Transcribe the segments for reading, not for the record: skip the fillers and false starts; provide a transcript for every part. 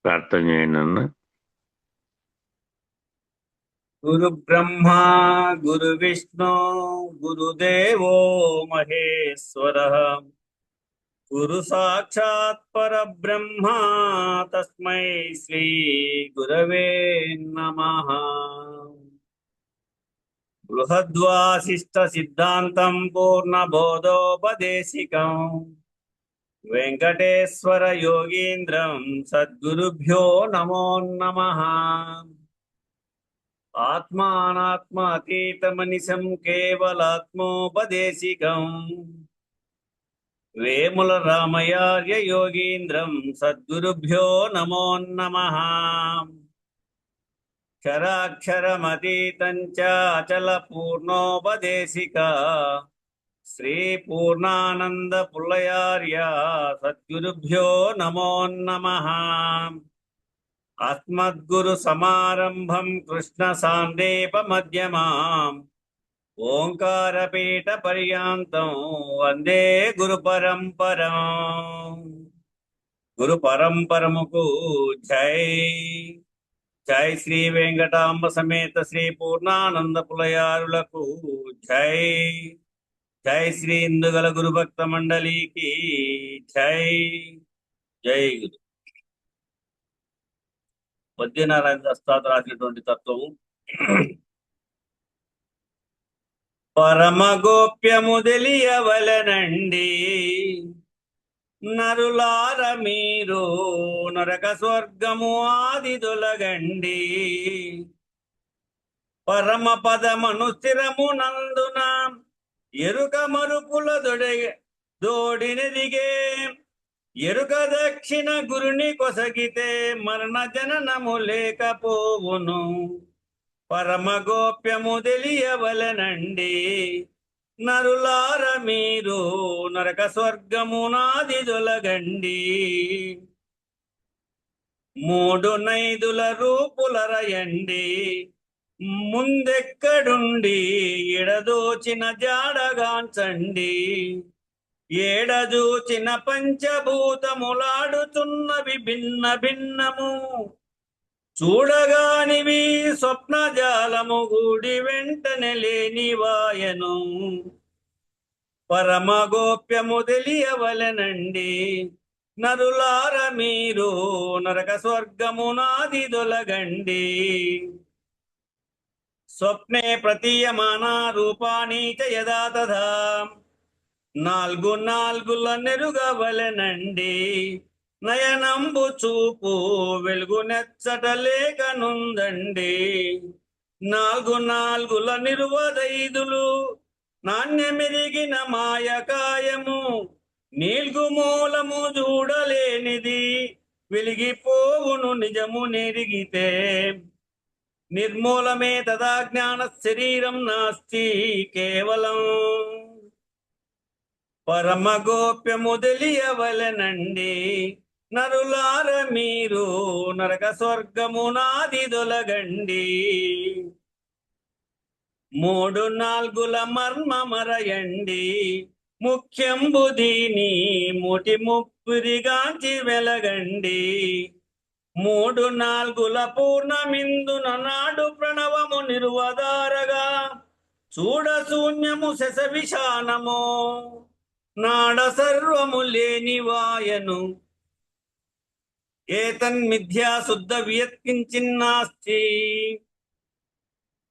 ప్రార్థన చేయండి అన్న. గురు బ్రహ్మ గురు విష్ణు గురుదేవో మహేశ్వర గురు సాక్షాత్ పరబ్రహ్మ తస్మై శ్రీ గురవే నమః. బృహద్వాసిష్ట సిద్ధాంతం పూర్ణ బోధోపదేశికం వెంకటేశ్వర యోగీంద్రం సద్గురుభ్యో నమో నమః. ఆత్మానాత్మ అతీతమనిశం కేవలాత్మోపదేశికం వేముల రామయార్య యోగీంద్రం సద్గురుభ్యో నమో నమః. క్షరాక్షరమతీతం చ అచల పూర్ణోపదేశిక శ్రీ పూర్ణానంద పుల్లయార్య సద్గురుభ్యో నమో నమః. అస్మద్గురు సమారంభం కృష్ణ సాందేప మధ్యమాం ఓంకారపీఠ పర్యాంతం వందే గురు పరంపరం. గురు పరంపరముకు జై. జై శ్రీ వెంకటాంబ సమేత శ్రీ పూర్ణానంద పులయారులకు జై. జై శ్రీ ఇందుగల గురు భక్త మండలికి జై. జై గురు. వద్యనారాయణ దస్తాత రాసినటువంటి తత్వము. పరమ గోప్యము తెలియవలనండి నరులార మీరు నరక స్వర్గము ఆది దొలగండి. పరమ పదమను స్థిరము నందున ఎరుక మరుపుల దోడినదిగే ఎరుక దక్షిణ గురుని కొసగితే మరణ జననము లేకపోవును. పరమ గోప్యము తెలియవలనండి నరులార మీరు నరక స్వర్గము నాది దొలగండి. మూడు నైదుల రూపులరయండి ముందెక్కడుండి ఎడదోచిన జాడగాంచండి. ఏడదూచిన పంచభూతములాడుతున్నవి భిన్న భిన్నము చూడగానివి స్వప్నజాలము గూడి వెంటనే లేనివాయను. పరమ గోప్యము తెలియవలనండి నరులార మీరు నరక స్వర్గము నాది దొలగండి. స్వప్నే ప్రతీయమాన రూపాణి చ యదా తథా నాల్గు నాల్గుల నెరుగవలనండి. నయనంబు చూపు వెలుగు నెచ్చటలేకనుందండి. నాల్గు నాల్గుల నిరువదైదులు నాణ్యమెరిగిన మాయకాయము నీల్గు మూలము చూడలేనిది వెలిగిపోవును నిజము నెరిగితే. నిర్మూలమే తదా జ్ఞాన శరీరం నాస్తి కేవలం. పరమ గోప్యము తెలియవలనండి నరులార మీరు నరక స్వర్గము నాది దొలగండి. మూడు నాల్గుల మర్మమరయండి ముఖ్యంబు దీని ముటి ముప్పిరిగాంచి వెలగండి. మూడు నాల్గుల పూర్ణమిందున నాడు ప్రణవము నిరువదారగా చూడ శూన్యము శశ విశానము నాడ సర్వము లేనివాయను. ఏతన్మిథ్యా శుద్ధ వియత్కించిన్నాస్తి.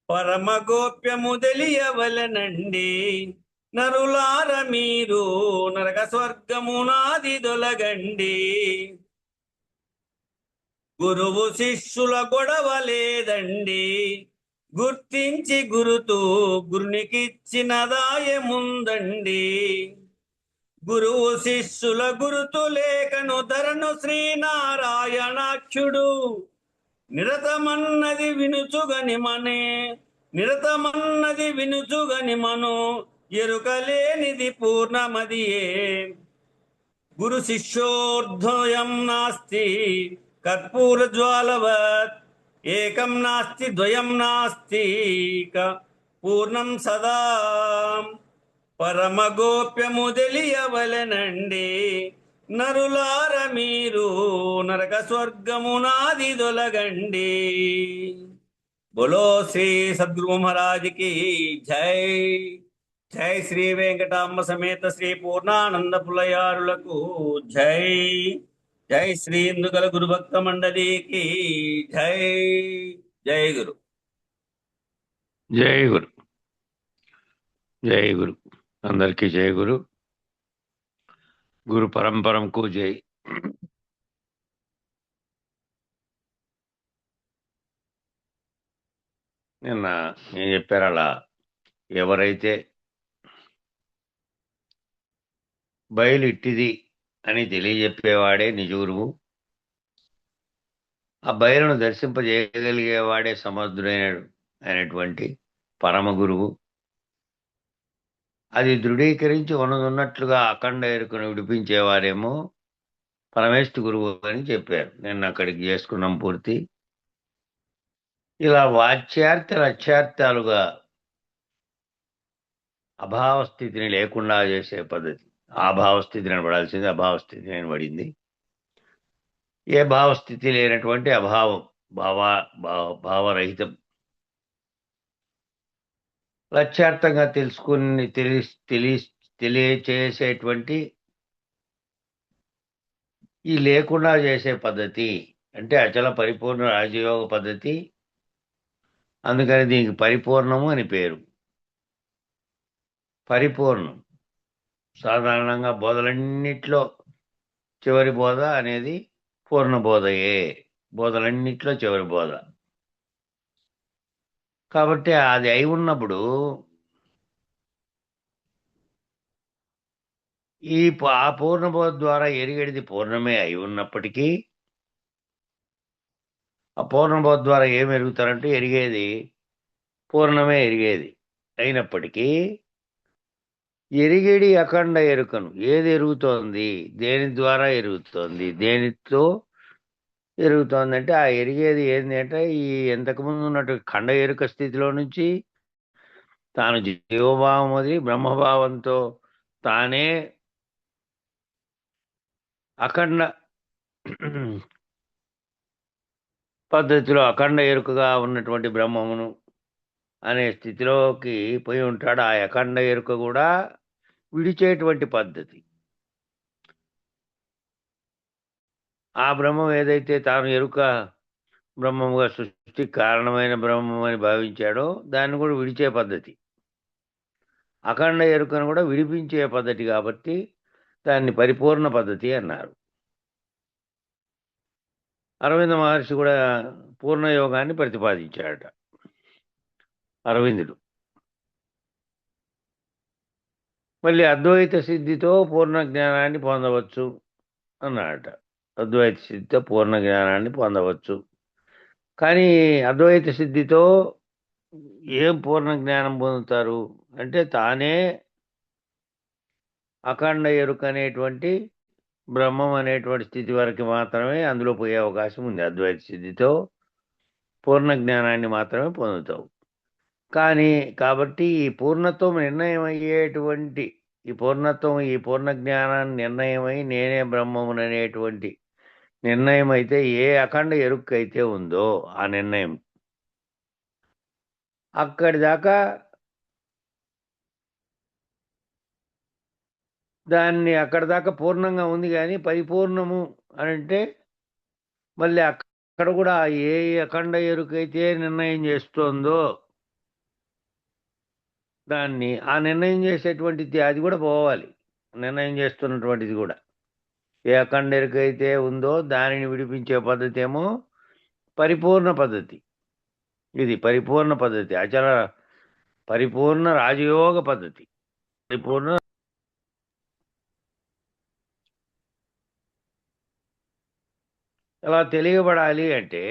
పరమ గోప్యము తెలియవలనండి నరులార మీరు నరక స్వర్గము నాది దొలగండి. గురువు శిష్యుల గొడవ లేదండి గుర్తించి గురుతూ గురునికిచ్చిన దాయముందండి. గురువు శిష్యుల గురుతు లేఖను ధరను శ్రీనారాయణాక్షుడు నిరతమన్నది వినుచుగనిమనే. నిరతమన్నది వినుచుగనిమను ఎరుకలేనిది పూర్ణమదియే. గురు శిష్యోర్ధ్వయం నాస్తి కర్పూర జ్వాలవత్ ఏకం నాస్తి ద్వయం నాస్తి పూర్ణం సదా. పరమ గోప్యము తెలియవలనండి నరులార మీరు నరక స్వర్గమునాది దొలగండి. బోలో శ్రీ సద్గురు మహారాజ్ కి జై. జై శ్రీ వెంకటాంబ సమేత శ్రీ పూర్ణానంద పులయారులకు జై. జై శ్రీ ఇందుకల గురుభక్త మండలికి జై. జై గురు. జై గురు. జై గురు. అందరికీ జై గురు. గురు పరంపరంకు జై. నిన్న నేను చెప్పారు, అలా ఎవరైతే బయలు ఇట్టిది అని తెలియజెప్పేవాడే నిజ గురువు, ఆ బయలును దర్శింపజేయగలిగేవాడే సమర్థుడైనటువంటి పరమ గురువు. అది దృఢీకరించి ఉన్నట్లుగా అఖండ ఎరుకను విడిపించేవారేమో పరమేష్ఠి గురువు అని చెప్పారు. నిన్న అక్కడికి చేసుకున్నాం పూర్తి. ఇలా వాచ్యార్థ లక్ష్యార్థాలుగా అభావస్థితిని లేకుండా చేసే పద్ధతి. అభావస్థితిని పడాల్సింది అభావస్థితి అని పడింది. ఏ భావస్థితి లేనటువంటి అభావం, భావరహితం. లక్ష్యార్థంగా తెలుసుకుని తెలియచేసేటువంటి ఈ లేకుండా చేసే పద్ధతి అంటే అచల పరిపూర్ణ రాజయోగ పద్ధతి. అందుకని దీనికి పరిపూర్ణము అని పేరు. పరిపూర్ణం సాధారణంగా బోధలన్నిట్లో చివరి బోధ అనేది పూర్ణ బోధయే. బోధలన్నిట్లో చివరి బోధ కాబట్టి అది అయి ఉన్నప్పుడు ఆ పూర్ణబోధ ద్వారా ఎరిగేది పూర్ణమే అయి ఉన్నప్పటికీ, ఆ పూర్ణబోధ ద్వారా ఏమి ఎరుగుతారంటే ఎరిగేది పూర్ణమే ఎరిగేది అయినప్పటికీ, ఎరిగేడి అఖండ ఎరుకను ఏది ఎరుగుతోంది, దేని ద్వారా ఎరుగుతోంది, దేనితో ఎరుగుతోంది అంటే ఆ ఎరిగేది ఏంది అంటే ఈ ఎంతకుముందు ఉన్నట్టు ఖండ ఎరుక స్థితిలో నుంచి తాను జీవభావం వదిలి బ్రహ్మభావంతో తానే అఖండ పద్ధతిలో అఖండ ఎరుకగా ఉన్నటువంటి బ్రహ్మమును అనే స్థితిలోకి పోయి ఉంటాడు. ఆ అఖండ ఎరుక కూడా విడిచేటువంటి పద్ధతి. ఆ బ్రహ్మం ఏదైతే తాను ఎరుక బ్రహ్మముగా సృష్టి కారణమైన బ్రహ్మం అని భావించాడో దాన్ని కూడా విడిచే పద్ధతి. అఖండ ఎరుకను కూడా విడిపించే పద్ధతి కాబట్టి దాన్ని పరిపూర్ణ పద్ధతి అన్నారు. అరవింద మహర్షి కూడా పూర్ణయోగాన్ని ప్రతిపాదించాడట. అరవిందుడు మళ్ళీ అద్వైత సిద్ధితో పూర్ణ జ్ఞానాన్ని పొందవచ్చు అన్నాడట. అద్వైత సిద్ధితో పూర్ణ జ్ఞానాన్ని పొందవచ్చు, కానీ అద్వైత సిద్ధితో ఏం పూర్ణ జ్ఞానం పొందుతారు అంటే తానే అఖండ ఎరుక అనేటువంటి బ్రహ్మం అనేటువంటి స్థితి వరకు మాత్రమే అందులో పోయే అవకాశం ఉంది. అద్వైత సిద్ధితో పూర్ణ జ్ఞానాన్ని మాత్రమే పొందుతావు. కానీ కాబట్టి ఈ పూర్ణత్వం నిర్ణయం అయ్యేటువంటి ఈ పూర్ణ జ్ఞానాన్ని నిర్ణయమై నేనే బ్రహ్మముననేటువంటి నిర్ణయం అయితే ఏ అఖండ ఎరుక అయితే ఉందో ఆ నిర్ణయం అక్కడి దాకా అక్కడి దాకా పూర్ణంగా ఉంది. కానీ పరిపూర్ణము అని అంటే మళ్ళీ అక్కడ కూడా ఏ అఖండ ఎరుకైతే నిర్ణయం చేస్తోందో దాన్ని ఆ నిర్ణయం చేసేటువంటిది అది కూడా పోవాలి. నిర్ణయం చేస్తున్నటువంటిది కూడా ఏ అఖండ ఎరుకైతే ఉందో దానిని విడిపించే పద్ధతి ఏమో పరిపూర్ణ పద్ధతి. ఇది పరిపూర్ణ పద్ధతి, అచల పరిపూర్ణ రాజయోగ పద్ధతి. పరిపూర్ణ ఎలా తెలియబడాలి అంటే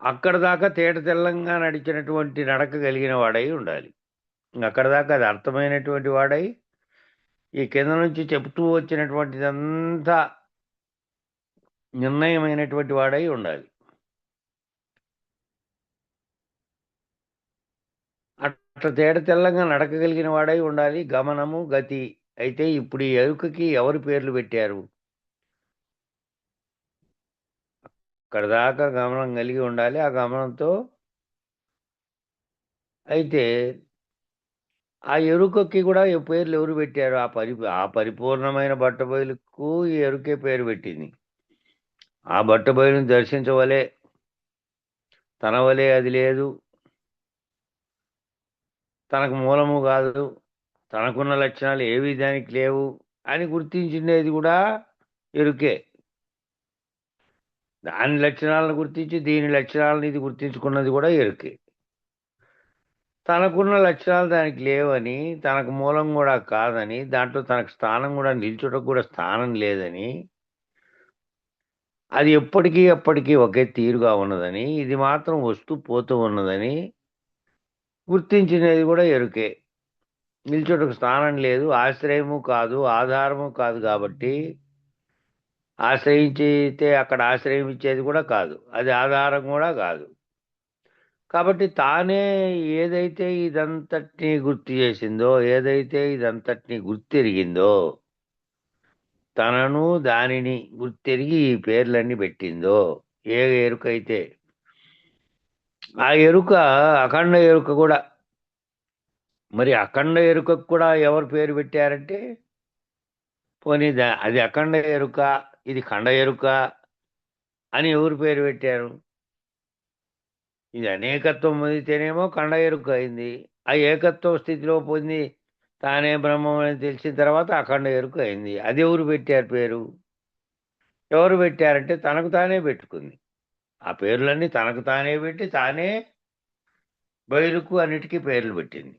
అక్కడ దాకా తేట తెల్లంగా నడిచినటువంటి నడక కలిగిన వాడై ఉండాలి. అక్కడ దాకా అది అర్థమైనటువంటి వాడై ఈ కింద నుంచి చెబుతూ వచ్చినటువంటిదంతా నిర్ణయమైనటువంటి వాడై ఉండాలి. అట్లా తేట తెల్లంగా నడకగలిగిన వాడై ఉండాలి. గమనము, గతి. అయితే ఇప్పుడు ఈ ఎరుకకి ఎవరు పేర్లు పెట్టారు? అక్కడి దాకా గమనం కలిగి ఉండాలి. ఆ గమనంతో అయితే ఆ ఎరుకకి కూడా పేర్లు ఎవరు పెట్టారు? ఆ పరిపూర్ణమైన బట్టబయలుకు ఈ ఎరుకే పేరు పెట్టింది. ఆ బట్టబయలుని దర్శించవలే, తన వలే అది లేదు, తనకు మూలము కాదు, తనకున్న లక్షణాలు ఏవి దానికి లేవు అని గుర్తించిండేది కూడా ఎరుకే. దాని లక్షణాలను గుర్తించి దీని లక్షణాలను ఇది గుర్తించుకున్నది కూడా ఎరుకే. తనకున్న లక్షణాలు దానికి లేవని, తనకు మూలం కూడా కాదని, దాంట్లో తనకు స్థానం కూడా నిల్చుటకు కూడా స్థానం లేదని, అది ఎప్పటికీ ఒకే తీరుగా ఉన్నదని, ఇది మాత్రం వస్తూ పోతూ ఉన్నదని గుర్తించినది కూడా ఎరుకే. నిల్చుటకు స్థానం లేదు, ఆశ్రయము కాదు, ఆధారము కాదు కాబట్టి ఆశ్రయించితే అక్కడ ఆశ్రయం ఇచ్చేది కూడా కాదు. అది ఆధారం కూడా కాదు. కాబట్టి తానే ఏదైతే ఇదంతటిని గుర్తు చేసిందో, ఏదైతే ఇదంతటిని గుర్తెరిగిందో, తనను దానిని గుర్తెరిగి ఈ పేర్లన్నీ పెట్టిందో, ఏ ఎరుకైతే ఆ ఎరుక అఖండ ఎరుక కూడా. మరి అఖండ ఎరుకకు కూడా ఎవరు పేరు పెట్టారంటే, పోనీ అది అఖండ ఎరుక, ఇది ఖండ ఎరుక అని ఎవరు పేరు పెట్టారు? ఇది అనేకత్వం పొందితేనేమో ఖండ ఎరుక అయింది. ఆ ఏకత్వ స్థితిలో పొంది తానే బ్రహ్మం అని తెలిసిన తర్వాత అఖండ ఎరుక అయింది. అది ఎవరు పెట్టారు పేరు? ఎవరు పెట్టారంటే తనకు తానే పెట్టుకుంది. ఆ పేర్లన్నీ తనకు తానే పెట్టి తానే బయలుకు అన్నిటికీ పేర్లు పెట్టింది.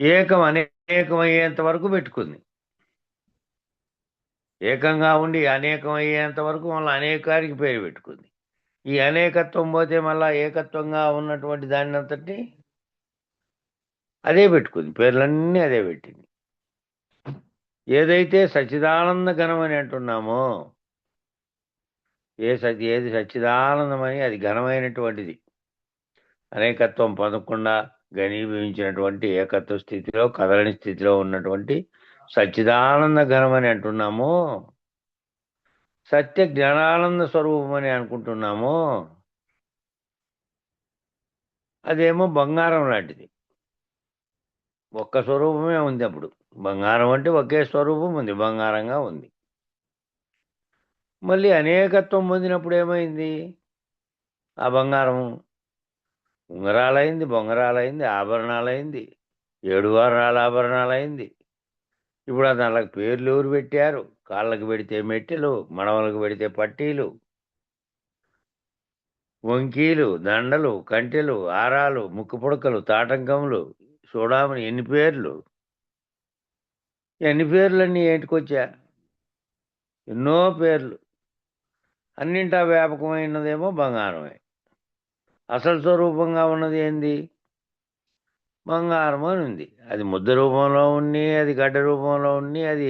ఏకం అనేకం అయ్యేంత వరకు పెట్టుకుంది. ఏకంగా ఉండి అనేకం అయ్యేంత వరకు మళ్ళీ అనేకానికి పేరు పెట్టుకుంది. ఈ అనేకత్వం పోతే మళ్ళా ఏకత్వంగా ఉన్నటువంటి దాన్ని అంతటిని అదే పెట్టుకుంది. పేర్లన్నీ అదే పెట్టింది. ఏదైతే సచ్చిదానంద ఘనం అని అంటున్నామో, ఏది సచ్చిదానందమని అది ఘనమైనటువంటిది, అనేకత్వం పొందకుండా ఘనీభవించినటువంటి ఏకత్వ స్థితిలో కదలని స్థితిలో ఉన్నటువంటి సచ్చిదానంద ఘనం అని అంటున్నాము, సత్య జ్ఞానానంద స్వరూపం అని అనుకుంటున్నాము, అదేమో బంగారం లాంటిది. ఒక్క స్వరూపమే ఉంది. అప్పుడు బంగారం అంటే ఒకే స్వరూపం ఉంది, బంగారంగా ఉంది. మళ్ళీ అనేకత్వం పొందినప్పుడు ఏమైంది? ఆ బంగారం ఉంగరాలైంది, బొంగరాలైంది, ఆభరణాలైంది, 7 వారాల ఆభరణాలైంది. ఇప్పుడు దానికి పేర్లు ఎవరు పెట్టారు? కాళ్ళకు పెడితే మెట్టెలు, మడమలకు పెడితే పట్టీలు, వంకీలు, దండలు, కంటెలు, ఆరాలు, ముక్కు పుడకలు, తాటంకములు, చూడామని ఎన్ని పేర్లు! ఎన్ని పేర్లన్నీ ఏంటికొచ్చా? ఎన్నో పేర్లు. అన్నింటా వ్యాపకమైనదేమో బంగారమే. అసలు స్వరూపంగా ఉన్నది ఏంది? బంగారం అని ఉంది. అది ముద్ద రూపంలో ఉన్ని, అది గడ్డ రూపంలో ఉన్ని, అది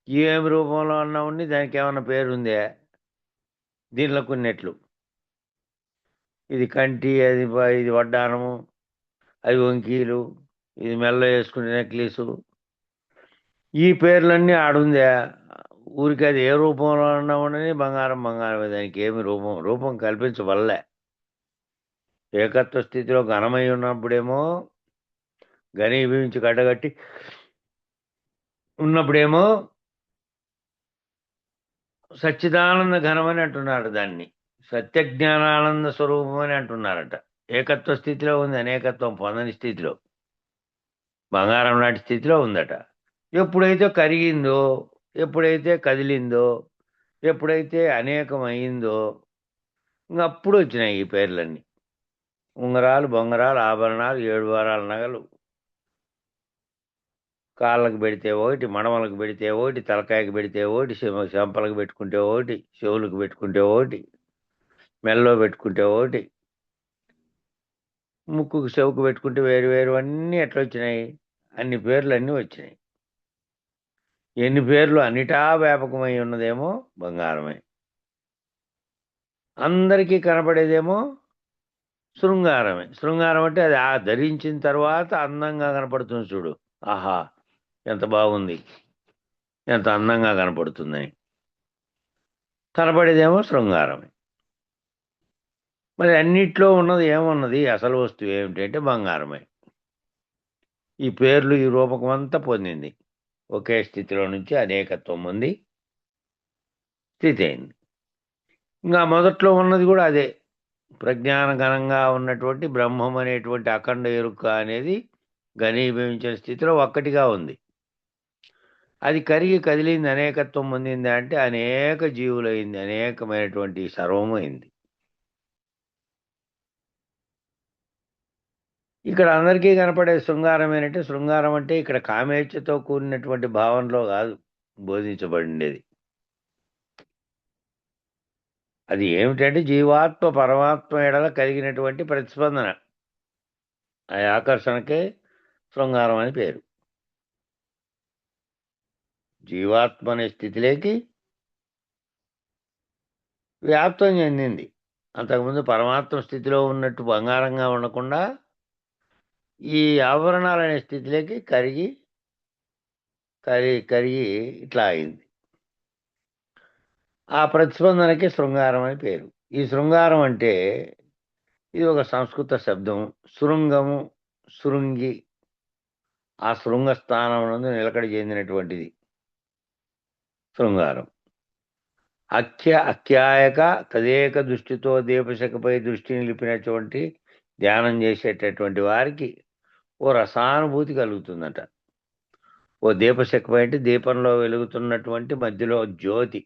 ఏమి రూపంలో అన్నా ఉన్ని, దానికి ఏమన్నా పేరుందే? దీనిలో కొన్నిట్లు. ఇది కంటి, ఇది వడ్డానము, అది వంకీలు, ఇది మెల్ల వేసుకునే నెక్లెసు. ఈ పేర్లన్నీ ఆడుందే? ఊరికి అది ఏ రూపంలో అన్నా ఉండని బంగారం బంగారమే. దానికి ఏమి రూపం కల్పించవల్లే. ఏకత్వ స్థితిలో ఘనమై ఉన్నప్పుడేమో ఘనీభవించి గడ్డగట్టి ఉన్నప్పుడేమో సచ్చిదానంద ఘనమని అంటున్నారు. దాన్ని సత్యజ్ఞానానంద స్వరూపం అని అంటున్నారట. ఏకత్వ స్థితిలో ఉంది, అనేకత్వం పొందని స్థితిలో, బంగారం లాంటి స్థితిలో ఉందట. ఎప్పుడైతే కరిగిందో, ఎప్పుడైతే కదిలిందో, ఎప్పుడైతే అనేకం అయిందో, అప్పుడు వచ్చినాయి ఈ పేర్లన్నీ. ఉంగరాలు, బొంగరాలు, ఆభరణాలు, 7 వారాల నగలు, కాళ్ళకు పెడితే ఒకటి, మడమలకు పెడితే ఒకటి, తలకాయకు పెడితే ఒకటి, చెంపలకు పెట్టుకుంటే ఒకటి, చెవులకు పెట్టుకుంటే ఒకటి, మెల్లో పెట్టుకుంటే ఒకటి, ముక్కుకు చెవుకు పెట్టుకుంటే వేరు వేరు అన్నీ ఎట్లా వచ్చినాయి? అన్ని పేర్లు అన్నీ వచ్చినాయి. ఎన్ని పేర్లు? అన్నిటా వ్యాపకమై ఉన్నదేమో బంగారమే. అందరికీ కనపడేదేమో శృంగారమే. శృంగారం అంటే అది ధరించిన తర్వాత అందంగా కనపడుతుంది చూడు. ఆహా! ఎంత బాగుంది, ఎంత అందంగా కనపడుతుందని. కనపడేదేమో శృంగారమే. మరి అన్నిట్లో ఉన్నది ఏమున్నది? అసలు వస్తువు ఏమిటి అంటే బంగారమే. ఈ పేర్లు ఈ రూపకం అంతా పొందింది. ఒకే స్థితిలో నుంచి అనేకత్వం పొంది స్థితి అయింది. ఇంకా మొదట్లో ఉన్నది కూడా అదే. ప్రజ్ఞానఘనంగా ఉన్నటువంటి బ్రహ్మం అనేటువంటి అఖండ ఎరుక అనేది ఘనీభవించిన స్థితిలో ఒక్కటిగా ఉంది. అది కరిగి కదిలింది, అనేకత్వం పొందింది అంటే అనేక జీవులైంది, అనేకమైనటువంటి సర్వము అయింది. ఇక్కడ అందరికీ కనపడే శృంగారం ఏంటంటే, శృంగారం అంటే ఇక్కడ కామేచ్ఛతో కూడినటువంటి భావనలో కాదు బోధించబడిండేది. అది ఏమిటంటే జీవాత్మ పరమాత్మ ఎడల కలిగినటువంటి ప్రతిస్పందన. ఆ ఆకర్షణకే శృంగారం అని పేరు. జీవాత్మ అనే స్థితిలోకి వ్యాప్తం చెందింది. అంతకుముందు పరమాత్మ స్థితిలో ఉన్నట్టు బంగారంగా ఉండకుండా ఈ ఆభరణాలు అనే స్థితిలోకి కరిగి కరిగి ఇట్లా అయింది. ఆ ప్రతిస్పందనకి శృంగారం అని పేరు. ఈ శృంగారం అంటే ఇది ఒక సంస్కృత శబ్దం. శృంగము, శృంగి, ఆ శృంగ స్థానం నందు నిలకడ చెందినటువంటిది శృంగారం. అఖ్యాయక తదేక దృష్టితో దీపశిఖపై దృష్టి నిలిపినటువంటి ధ్యానం చేసేటటువంటి వారికి ఓ రసానుభూతి కలుగుతుందట. ఓ దీపశిఖపై అంటే దీపంలో వెలుగుతున్నటువంటి మధ్యలో జ్యోతి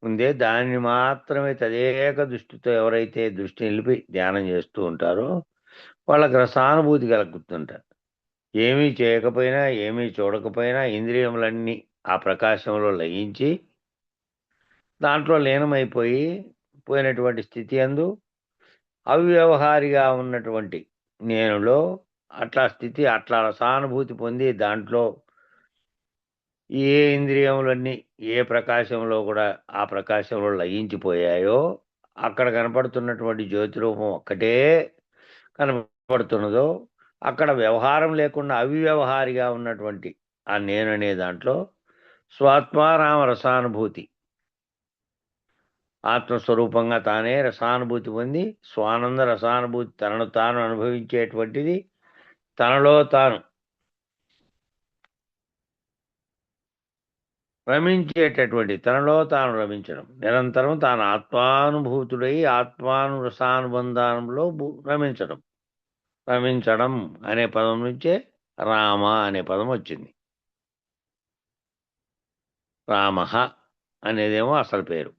ఉందే, దానిని మాత్రమే తదేక దృష్టితో ఎవరైతే దృష్టి నిలిపి ధ్యానం చేస్తూ ఉంటారో వాళ్ళకి రసానుభూతి కలుగుతుంట. ఏమీ చేయకపోయినా, ఏమీ చూడకపోయినా ఇంద్రియములన్నీ ఆ ప్రకాశంలో లయించి దాంట్లో లీనమైపోయి పోయినటువంటి స్థితి యందు అవ్యవహారిగా ఉన్నటువంటి నేనులో అట్లా స్థితి, అట్లా రసానుభూతి పొంది దాంట్లో ఏ ఇంద్రియములన్నీ ఏ ప్రకాశంలో కూడా ఆ ప్రకాశంలో లయించిపోయాయో అక్కడ కనపడుతున్నటువంటి జ్యోతి రూపం ఒక్కటే కనపడుతున్నదో అక్కడ వ్యవహారం లేకుండా అవ్యవహారిగా ఉన్నటువంటి ఆ నేననే దాంట్లో స్వాత్మారామ రసానుభూతి, ఆత్మస్వరూపంగా తానే రసానుభూతి పొంది స్వానంద రసానుభూతి తనను తాను అనుభవించేటువంటిది, తనలో తాను రమించేటటువంటి, తనలో తాను రమించడం, నిరంతరం తాను ఆత్మానుభూతుడై ఆత్మానురసానుబంధంలో రమించడం అనే పదం నుంచే రామ అనే పదం వచ్చింది. రామః అనేదేమో అసలు పేరు.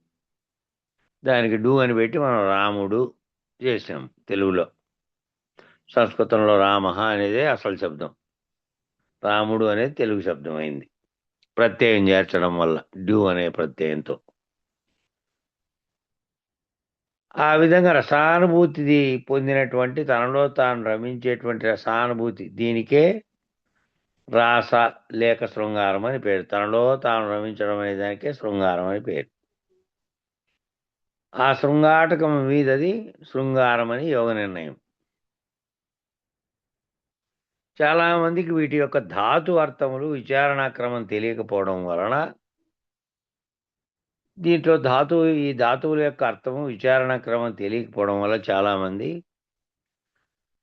దానికి డు అని పెట్టి మనం రాముడు చేసాం తెలుగులో. సంస్కృతంలో రామః అనేదే అసలు శబ్దం. రాముడు అనేది తెలుగు శబ్దం అయింది ప్రత్యయం చేర్చడం వల్ల, డ్యూ అనే ప్రత్యయంతో. ఆ విధంగా రసానుభూతి పొందినటువంటి తనలో తాను రమించేటువంటి రసానుభూతి, దీనికే రాస లేక శృంగారం అని పేరు. తనలో తాను రమించడం అనే దానికే శృంగారం అని పేరు. ఆ శృంగాటకం మీదది శృంగారం అని యోగ నిర్ణయం. చాలామందికి వీటి యొక్క ధాతు అర్థములు విచారణాక్రమం తెలియకపోవడం వలన దీంట్లో ఈ ధాతువుల యొక్క అర్థము విచారణ క్రమం తెలియకపోవడం వల్ల చాలామంది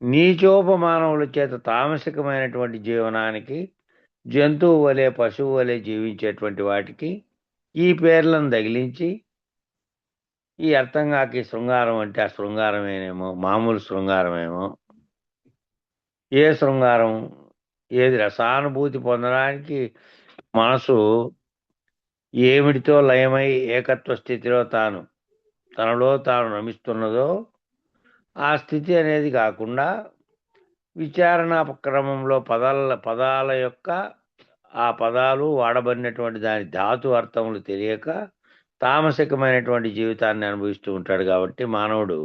నీచోపమానవుల చేత తామసికమైనటువంటి జీవనానికి, జంతువు వలె పశువు వలె జీవించేటువంటి వాటికి ఈ పేర్లను తగిలించి ఈ అర్థం కాక ఈ శృంగారం అంటే ఆ శృంగారమేనేమో, మామూలు శృంగారమేమో, ఏ శృంగారం, ఏది రసానుభూతి పొందడానికి మనసు ఏమిటితో లయమై ఏకత్వ స్థితిలో తనలో తాను రమిస్తున్నదో ఆ స్థితి అనేది కాకుండా విచారణ క్రమంలో పదాల యొక్క ఆ పదాలు వాడబడినటువంటి దాని ధాతు అర్థములు తెలియక తామసికమైనటువంటి జీవితాన్ని అనుభవిస్తూ ఉంటాడు. కాబట్టి మానవుడు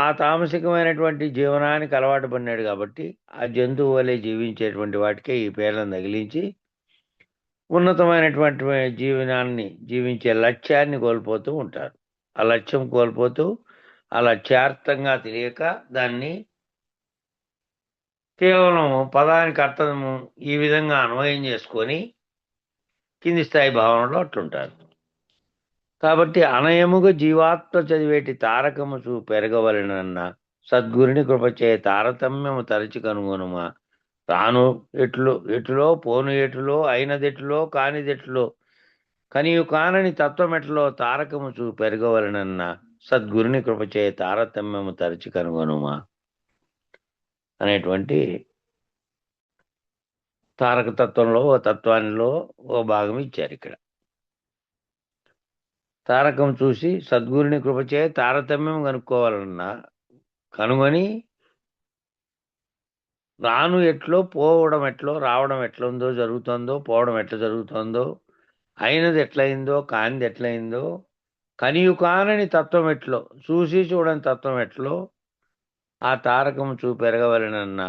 ఆ తామసికమైనటువంటి జీవనానికి అలవాటు పడినాడు. కాబట్టి ఆ జంతువు వలె జీవించేటువంటి వాటికే ఈ పేర్లను తగిలించి ఉన్నతమైనటువంటి జీవనాన్ని జీవించే లక్ష్యాన్ని కోల్పోతూ ఉంటారు. ఆ లక్ష్యం కోల్పోతూ ఆ లక్ష్యార్థంగా తెలియక దాన్ని కేవలం పదానికి అర్థము ఈ విధంగా అన్వయం చేసుకొని కింది స్థాయి భావనలో అట్లుంటారు. కాబట్టి అనయముగా జీవాత్మ చదివేటి తారకము పెరగవలెనన్న సద్గురుని కృపచే తారతమ్యము తరచి కనుగొనుమా. రాను ఎటులో పోను ఎటులో అయినదెటులో కానిదెటులో కనియు కానని తత్వమెట్లో తారకము పెరగవలెనన్న సద్గురుని కృపచే తారతమ్యము తరచి కనుగొనుమా అనేటువంటి తారక తత్వంలో ఓ తత్వానిలో ఓ భాగం ఇచ్చారు ఇక్కడ. తారకం చూసి సద్గురుని కృపచే తారతమ్యం కనుక్కోవాలన్నా కనుగొని రాను ఎట్లో పోవడం ఎట్లో రావడం ఎట్లుందో జరుగుతుందో పోవడం ఎట్లా జరుగుతుందో అయినది ఎట్లయిందో కానిది ఎట్లయిందో కనియు కానని తత్వం ఎట్లో చూసి చూడని తత్వం ఎట్లో ఆ తారకం పెరగవలెనన్న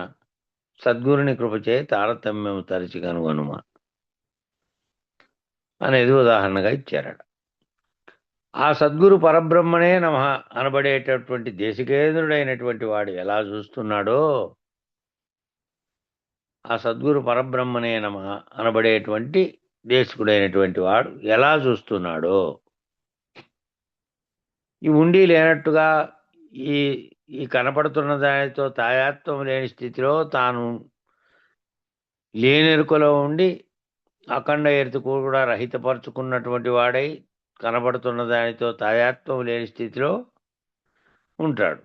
సద్గురుని కృపచే తారతమ్యం తరచి కనుగొనుమ అనేది ఉదాహరణగా ఇచ్చారట. ఆ సద్గురు పరబ్రహ్మనే నమః అనబడేటటువంటి దేశికేంద్రుడైనటువంటి వాడు ఎలా చూస్తున్నాడో, ఆ సద్గురు పరబ్రహ్మనే నమః అనబడేటువంటి దేశికుడైనటువంటి వాడు ఎలా చూస్తున్నాడో, ఈ ఉండి లేనట్టుగా ఈ ఈ కనపడుతున్న దానితో తాయాత్వం లేని స్థితిలో తాను లేనెరుకలో ఉండి అఖండ ఎరుత కూడా రహితపరుచుకున్నటువంటి వాడై కనబడుతున్న దానితో తాయాత్వం లేని స్థితిలో ఉంటాడు.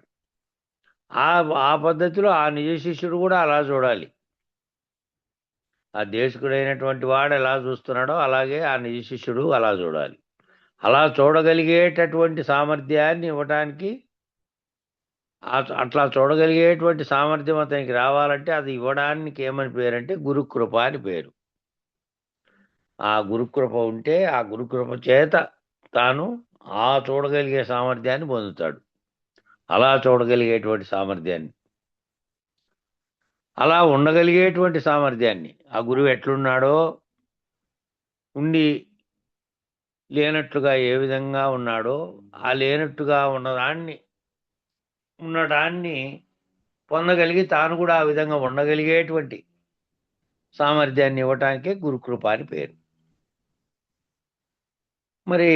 ఆ ఆ పద్ధతిలో ఆ నిజ శిష్యుడు కూడా అలా చూడాలి. ఆ దేశకుడైనటువంటి వాడు ఎలా చూస్తున్నాడో అలాగే ఆ నిజ శిష్యుడు అలా చూడాలి. అలా చూడగలిగేటటువంటి సామర్థ్యాన్ని ఇవ్వటానికి అట్లా చూడగలిగేటువంటి సామర్థ్యం అతనికి రావాలంటే అది ఇవ్వడానికి ఏమని పేరంటే గురుకృప అని పేరు. ఆ గురుకృప ఉంటే ఆ గురుకృప చేత తాను ఆ చూడగలిగే సామర్థ్యాన్ని పొందుతాడు. అలా చూడగలిగేటువంటి సామర్థ్యాన్ని, అలా ఉండగలిగేటువంటి సామర్థ్యాన్ని ఆ గురువు ఎట్లున్నాడో ఉండి లేనట్లుగా ఏ విధంగా ఉన్నాడో ఆ లేనట్టుగా ఉండడాన్ని పొందగలిగి తాను కూడా ఆ విధంగా ఉండగలిగేటువంటి సామర్థ్యాన్ని ఇవ్వటానికే గురుకృప అని పేరు. మరి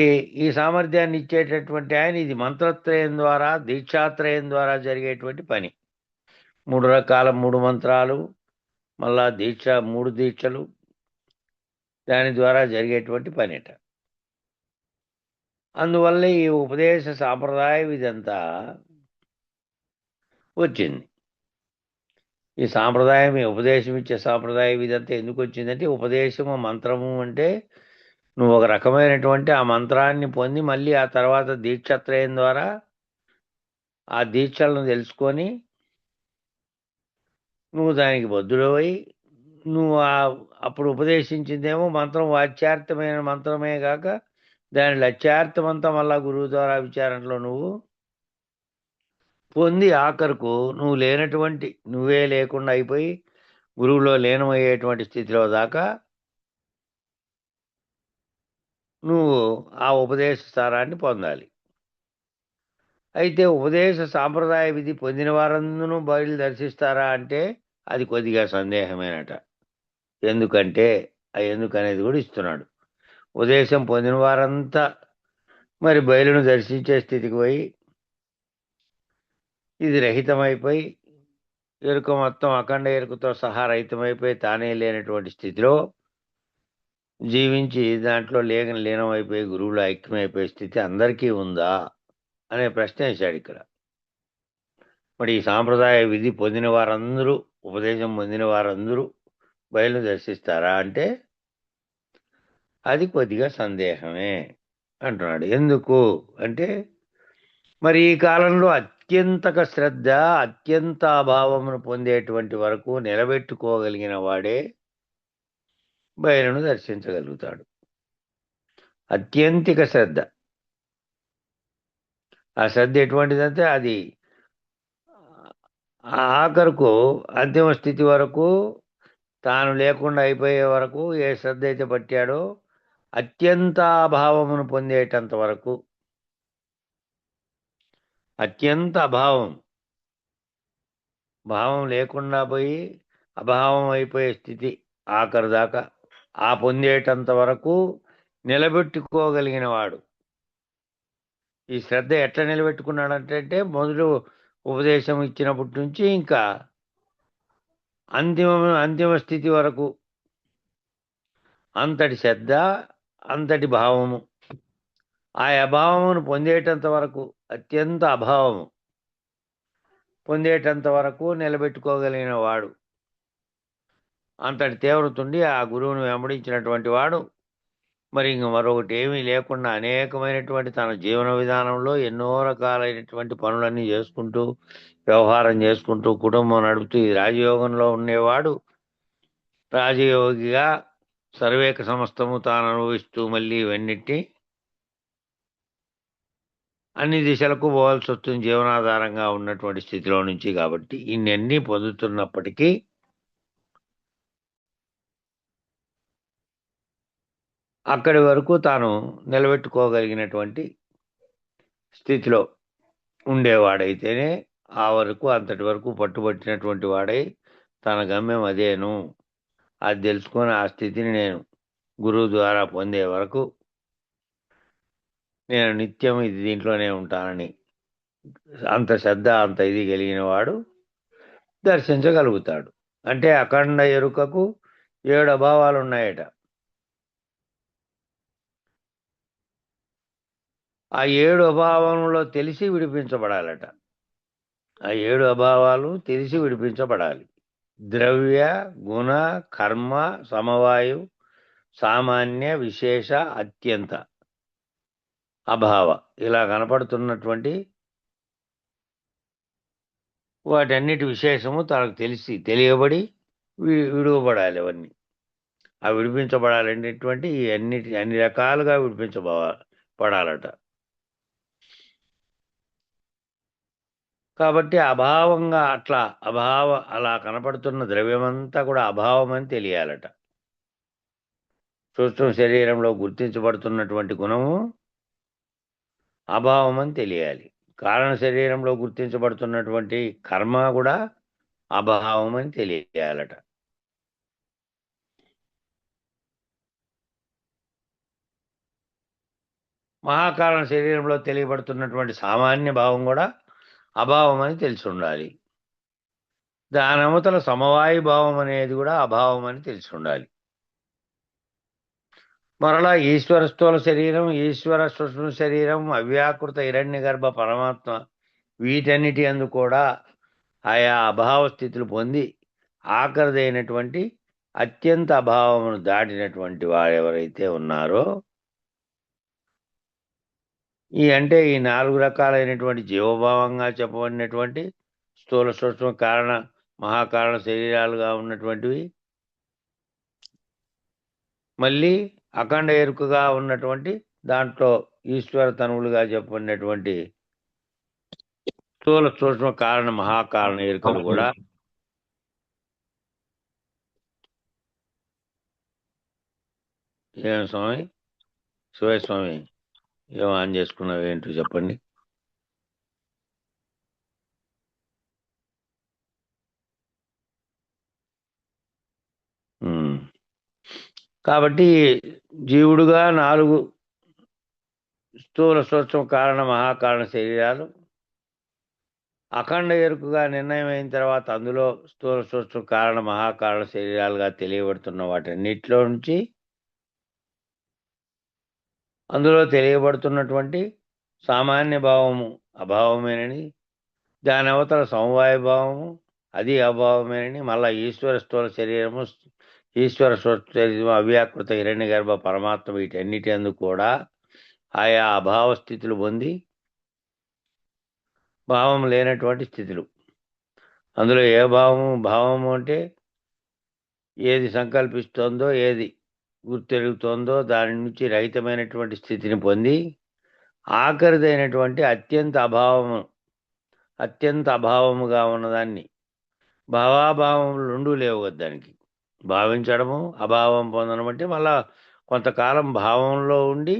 ఈ సామర్థ్యాన్ని ఇచ్చేటటువంటి ఆయన ఇది మంత్రత్రయం ద్వారా దీక్షాత్రయం ద్వారా జరిగేటువంటి పని. 3 రకాల 3 మంత్రాలు మళ్ళా 3 దీక్షలు దాని ద్వారా జరిగేటువంటి పనిట. అందువల్ల ఈ ఉపదేశ సాంప్రదాయం ఇదంతా వచ్చింది. ఈ సాంప్రదాయం ఈ ఉపదేశం ఇచ్చే సాంప్రదాయం ఇదంతా ఎందుకు వచ్చిందంటే ఉపదేశము మంత్రము అంటే నువ్వు ఒక రకమైనటువంటి ఆ మంత్రాన్ని పొంది మళ్ళీ ఆ తర్వాత దీక్షత్రయం ద్వారా ఆ దీక్షలను తెలుసుకొని నువ్వు దానికి బద్ధుడవై నువ్వు అప్పుడు ఉపదేశించిందేమో మంత్రం వాచ్యార్థమైన మంత్రమే కాక దాని లక్ష్యార్థమంతా మళ్ళా గురువు ద్వారా విచారణలో నువ్వు పొంది ఆఖరుకు నువ్వు లేనటువంటి నువ్వే లేకుండా అయిపోయి గురువులో లీనమయ్యేటువంటి స్థితిలో దాకా నువ్వు ఆ ఉపదేశ సారాన్ని పొందాలి. అయితే ఉపదేశ సాంప్రదాయ విధి పొందిన వారందరూ బయలు దర్శిస్తారా అంటే అది కొద్దిగా సందేహమేనట. ఎందుకంటే ఎందుకనేది కూడా ఇస్తున్నాడు. ఉపదేశం పొందిన వారంతా మరి బయలును దర్శించే స్థితికి పోయి ఇది రహితమైపోయి ఎరుక మొత్తం అఖండ ఎరుకతో సహా రహితమైపోయి తానే లేనటువంటి స్థితిలో జీవించి దాంట్లో లీనమైపోయి గురువులో ఐక్యమైపోయే స్థితి అందరికీ ఉందా అనే ప్రశ్న వేశాడు ఇక్కడ. మరి ఈ సాంప్రదాయ విధి పొందిన వారందరూ ఉపదేశం పొందిన వారందరూ బయలు దర్శిస్తారా అంటే అది కొద్దిగా సందేహమే అంటున్నాడు. ఎందుకు అంటే మరి ఈ కాలంలో అత్యంతక శ్రద్ధ అత్యంత అభావమును పొందేటువంటి వరకు నిలబెట్టుకోగలిగిన వాడే బయలును దర్శించగలుగుతాడు. అత్యంతిక శ్రద్ధ, ఆ శ్రద్ధ ఎటువంటిదంటే అది ఆఖరుకు అంతిమ స్థితి వరకు తాను లేకుండా అయిపోయే వరకు ఏ శ్రద్ధ అయితే పట్టాడో అత్యంత అభావమును పొందేటంత వరకు అత్యంత అభావం, భావం లేకుండా పోయి అభావం అయిపోయే స్థితి ఆఖరి దాకా ఆ పొందేటంత వరకు నిలబెట్టుకోగలిగిన వాడు. ఈ శ్రద్ధ ఎట్లా నిలబెట్టుకున్నాడంటే మొదలు ఉపదేశం ఇచ్చినప్పటి నుంచి ఇంకా అంతిమ అంతిమ స్థితి వరకు అంతటి శ్రద్ధ, అంతటి భావము. ఆ అభావమును పొందేటంత వరకు, అత్యంత అభావము పొందేటంత వరకు నిలబెట్టుకోగలిగిన వాడు. అంతటి తీవ్రతుండి ఆ గురువును వెంబడించినటువంటి వాడు మరి ఇంక మరొకటి ఏమీ లేకుండా అనేకమైనటువంటి తన జీవన విధానంలో ఎన్నో రకాలైనటువంటి పనులన్నీ చేసుకుంటూ, వ్యవహారం చేసుకుంటూ, కుటుంబం నడుపుతూ ఈ రాజయోగంలో ఉండేవాడు రాజయోగిగా సర్వేక సమస్తము తాను అనుభవిస్తూ మళ్ళీ ఇవన్నిటినీ అన్ని దిశలకు పోవాల్సి వస్తుంది జీవనాధారంగా ఉన్నటువంటి స్థితిలో నుంచి. కాబట్టి ఇన్ని పొందుతున్నప్పటికీ అక్కడి వరకు తాను నిలబెట్టుకోగలిగినటువంటి స్థితిలో ఉండేవాడైతేనే ఆ వరకు అంతటి వరకు పట్టుబట్టినటువంటి వాడై తన గమ్యం అదేను అది తెలుసుకొని ఆ స్థితిని నేను గురువు ద్వారా పొందే వరకు నేను నిత్యం ఇది దీంట్లోనే ఉంటానని అంత శ్రద్ధ, అంత ఇది కలిగిన వాడు దర్శించగలుగుతాడు. అంటే అఖండ ఎరుకకు 7 అభావాలు ఉన్నాయట. ఆ 7 అభావంలో తెలిసి విడిపించబడాలట. ఆ 7 అభావాలు తెలిసి విడిపించబడాలి. ద్రవ్య, గుణ, కర్మ, సమవాయు, సామాన్య, విశేష, అత్యంత అభావ ఇలా కనపడుతున్నటువంటి వాటన్నిటి విశేషము తనకు తెలియబడి విడువబడాలి. అవన్నీ ఆ విడిపించబడాలనేటువంటి అన్ని రకాలుగా పడాలట. కాబట్టి అభావంగా అలా కనపడుతున్న ద్రవ్యమంతా కూడా అభావం అని తెలియాలట. సూక్ష్మ శరీరంలో గుర్తించబడుతున్నటువంటి గుణము అభావం అని తెలియాలి. కారణ శరీరంలో గుర్తించబడుతున్నటువంటి కర్మ కూడా అభావం అని తెలియాలట. మహాకారణ శరీరంలో తెలియబడుతున్నటువంటి సామాన్య భావం కూడా అభావం అని తెలిసి ఉండాలి. దాని అవతల సమవాయి భావం అనేది కూడా అభావం అని తెలిసి ఉండాలి. మరలా ఈశ్వర స్థూల శరీరం, ఈశ్వర సూక్ష్మ శరీరం, అవ్యాకృత హిరణ్య గర్భ పరమాత్మ వీటన్నిటి అందు కూడా ఆయా అభావ స్థితులు పొంది ఆఖరిదైనటువంటి అత్యంత అభావమును దాటినటువంటి వారు ఎవరైతే ఉన్నారో అంటే ఈ 4 రకాలైనటువంటి జీవభావంగా చెప్పబడినటువంటి స్థూల సూక్ష్మ కారణ మహాకారణ శరీరాలుగా ఉన్నటువంటివి, మళ్ళీ అఖండ ఎరుకగా ఉన్నటువంటి దాంట్లో ఈశ్వర తనువులుగా చెప్పబడినటువంటి స్థూల సూక్ష్మ కారణ మహాకారణ ఎరుకలు కూడా ఏం స్వామి శివయ్య స్వామి ఏం ఆన్ చేసుకున్నావు ఏంటో చెప్పండి. కాబట్టి జీవుడుగా 4 స్థూల సూక్ష్మ కారణ మహాకారణ శరీరాలు అఖండ ఎరుకుగా నిర్ణయం అయిన తర్వాత అందులో స్థూల సూక్ష్మ కారణ మహాకారణ శరీరాలుగా తెలియబడుతున్న వాటన్నిటిలో నుంచి అందులో తెలియబడుతున్నటువంటి సామాన్య భావము అభావమేనని, దాని అవతల సమవాయ భావము అది అభావమేనని, మళ్ళా ఈశ్వర స్థూల శరీరము, ఈశ్వర శరీరం, అవ్యాకృత హిరణ్య గర్భ పరమాత్మ వీటన్నిటి అందుకు కూడా ఆయా అభావ స్థితులు పొంది భావం లేనటువంటి స్థితులు. అందులో ఏ భావము అంటే ఏది సంకల్పిస్తోందో, ఏది గుర్తెరుగుతోందో దాని నుంచి రహితమైనటువంటి స్థితిని పొంది ఆఖరిదైనటువంటి అత్యంత అభావముగా ఉన్నదాన్ని, భావాభావములు 2 లేవు కదా దానికి. భావించడము అభావం పొందడం అంటే మళ్ళా కొంతకాలం భావంలో ఉండి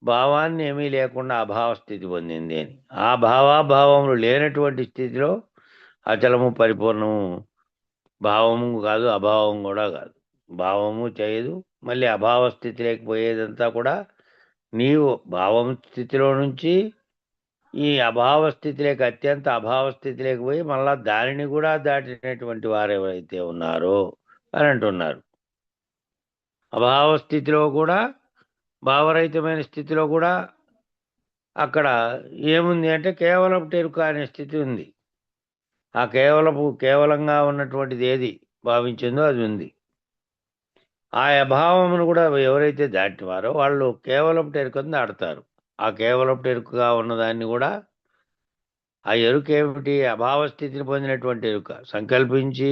భావాన్ని ఏమీ లేకుండా అభావ స్థితి పొందింది అని. ఆ భావాభావములు లేనటువంటి స్థితిలో అచలము పరిపూర్ణము భావము కాదు, అభావం కూడా కాదు. భావము చేయదు, మళ్ళీ అభావ స్థితి లేకపోయేదంతా కూడా నీవు భావం స్థితిలో నుంచి ఈ అభావ స్థితిలోకి అత్యంత అభావ స్థితిలోకి పోయి మళ్ళా దానిని కూడా దాటినటువంటి వారు ఎవరైతే ఉన్నారో అని అంటున్నారు. అభావ స్థితిలో కూడా భావరహితమైన స్థితిలో కూడా అక్కడ ఏముంది అంటే కేవలం ఎరుక అనే స్థితి ఉంది. ఆ కేవలంగా ఉన్నటువంటిది ఏది భావించిందో అది ఉంది. ఆ అభావమును కూడా ఎవరైతే దాటివారో వాళ్ళు కేవలం ఎరుకను దాటుతారు. ఆ కేవలం ఎరుకగా ఉన్నదాన్ని కూడా ఆ ఎరుక ఏమిటి? అభావ స్థితిని పొందినటువంటి ఎరుక. సంకల్పించి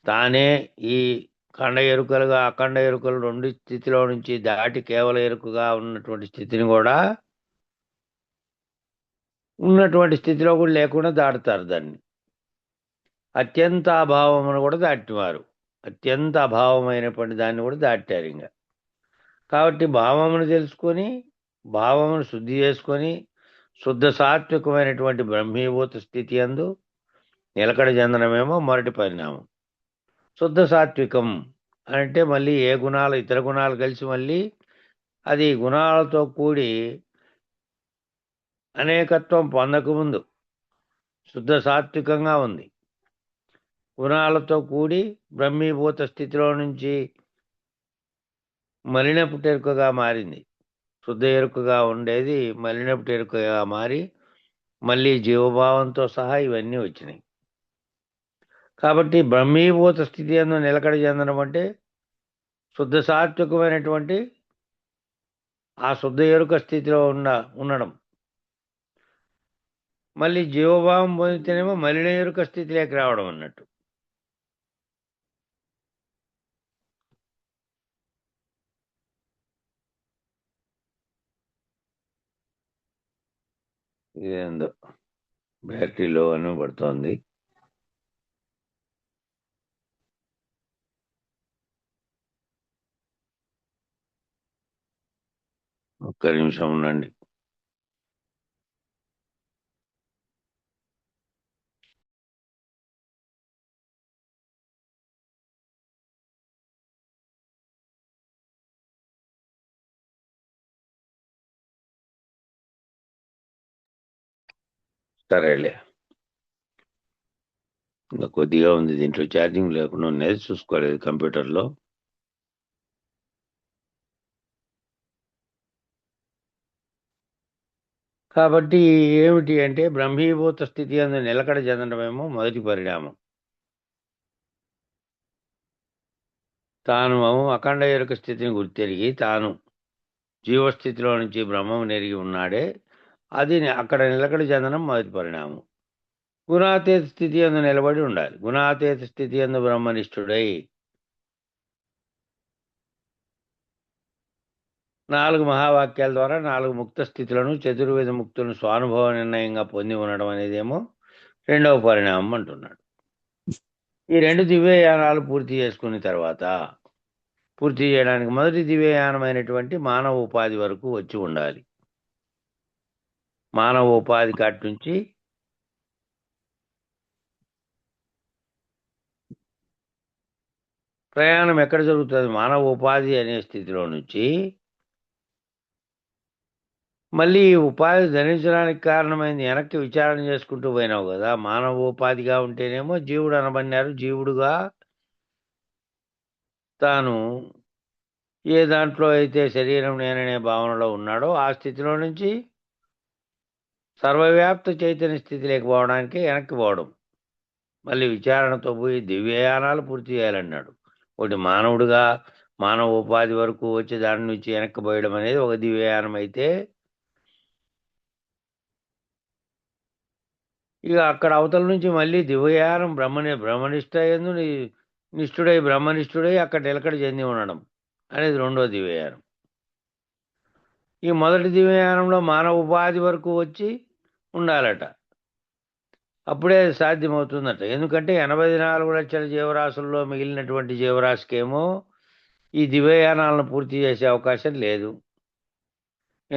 తానే ఈ ఖండ ఎరుకలుగా అఖండ ఎరుకలు రెండు స్థితిలో నుంచి దాటి కేవల ఎరుకగా ఉన్నటువంటి స్థితిని కూడా ఉన్నటువంటి స్థితిలో కూడా లేకుండా దాటుతారు దాన్ని. అత్యంత అభావమును కూడా దాటివారు. అత్యంత అభావమైనటువంటి దాన్ని కూడా దాటారు ఇంకా. కాబట్టి భావమును తెలుసుకొని భావమును శుద్ధి చేసుకొని శుద్ధ సాత్వికమైనటువంటి బ్రహ్మీభూత స్థితి అందు నిలకడ చెందడమేమో మొదటి పరిణామం. శుద్ధ సాత్వికం అంటే మళ్ళీ ఏ గుణాలు ఇతర గుణాలు కలిసి మళ్ళీ అది గుణాలతో కూడి అనేకత్వం పొందకముందు శుద్ధ సాత్వికంగా ఉంది. గుణాలతో కూడి బ్రహ్మీభూత స్థితిలో నుంచి మలినపు ఎరుకగా మారింది. శుద్ధ ఎరుకగా ఉండేది మలినపు ఎరుకగా మారి మళ్ళీ జీవభావంతో సహా ఇవన్నీ వచ్చినాయి. కాబట్టి బ్రహ్మీభూత స్థితి అందు నిలకడ చెందడం అంటే శుద్ధ సాత్వికమైనటువంటి ఆ శుద్ధ ఎరుక స్థితిలో ఉండడం. మళ్ళీ జీవభావం పొందితేనేమో మలిన ఎరుక స్థితిలోకి రావడం అన్నట్టు. ఇదేందో బ్యాటరీలో అని పడుతోంది. ఒక్క నిమిషం ఉండండి. సరేలే, ఇంకా కొద్దిగా ఉంది. దీంట్లో ఛార్జింగ్ లేకుండా ఉన్నది, చూసుకోలేదు కంప్యూటర్లో. కాబట్టి ఏమిటి అంటే బ్రహ్మీభూత స్థితి అందు నిలకడ చెందడమేమో మొదటి పరిణామం. తాను అఖండ ఎరుక స్థితిని గుర్తెరిగి తాను జీవస్థితిలో నుంచి బ్రహ్మం నెరిగి ఉన్నాడే, అది అక్కడ నిలకడ చెందడం మొదటి పరిణామం. గుణాతీత స్థితి అందు నిలబడి ఉండాలి. గుణాతీత స్థితి అందు బ్రహ్మనిష్ఠుడై 4 మహావాక్యాల ద్వారా 4 ముక్త స్థితులను చతుర్వేద ముక్తులను స్వానుభవ నిర్ణయంగా పొంది ఉండడం అనేదేమో రెండవ పరిణామం అంటున్నాడు. ఈ 2 దివ్యయానాలు పూర్తి చేసుకున్న తర్వాత పూర్తి చేయడానికి మొదటి దివ్యయానమైనటువంటి మానవ ఉపాధి వరకు వచ్చి ఉండాలి. మానవ ఉపాధి కాటి నుంచి ప్రయాణం ఎక్కడ జరుగుతుంది? మానవ ఉపాధి అనే స్థితిలో నుంచి మళ్ళీ ఈ ఉపాధి ధరించడానికి కారణమైంది వెనక్కి విచారణ చేసుకుంటూ పోయినావు కదా. మానవ ఉపాధిగా ఉంటేనేమో జీవుడు అనబడినారు. జీవుడుగా తాను ఏ దాంట్లో అయితే శరీరం నేననే భావనలో ఉన్నాడో ఆ స్థితిలో నుంచి సర్వవ్యాప్త చైతన్య స్థితి లేకపోవడానికి వెనక్కి పోవడం. మళ్ళీ విచారణతో పోయి దివ్యయానాలు పూర్తి చేయాలన్నాడు. ఒకటి మానవుడుగా మానవ ఉపాధి వరకు వచ్చి దాని నుంచి వెనక్కి పోయడం అనేది ఒక దివ్యయానం అయితే, ఇక అక్కడ అవతల నుంచి మళ్ళీ దివ్యయానం బ్రహ్మనిష్ట ఎందు బ్రహ్మనిష్ఠుడై అక్కడ నిలకడ చెంది ఉండడం అనేది రెండో దివ్యయానం. ఈ మొదటి దివ్యయానంలో మానవ ఉపాధి వరకు వచ్చి ఉండాలట. అప్పుడే సాధ్యమవుతుందట. ఎందుకంటే 84 లక్షల జీవరాశుల్లో మిగిలినటువంటి జీవరాశికేమో ఈ దివ్యయానాలను పూర్తి చేసే అవకాశం లేదు.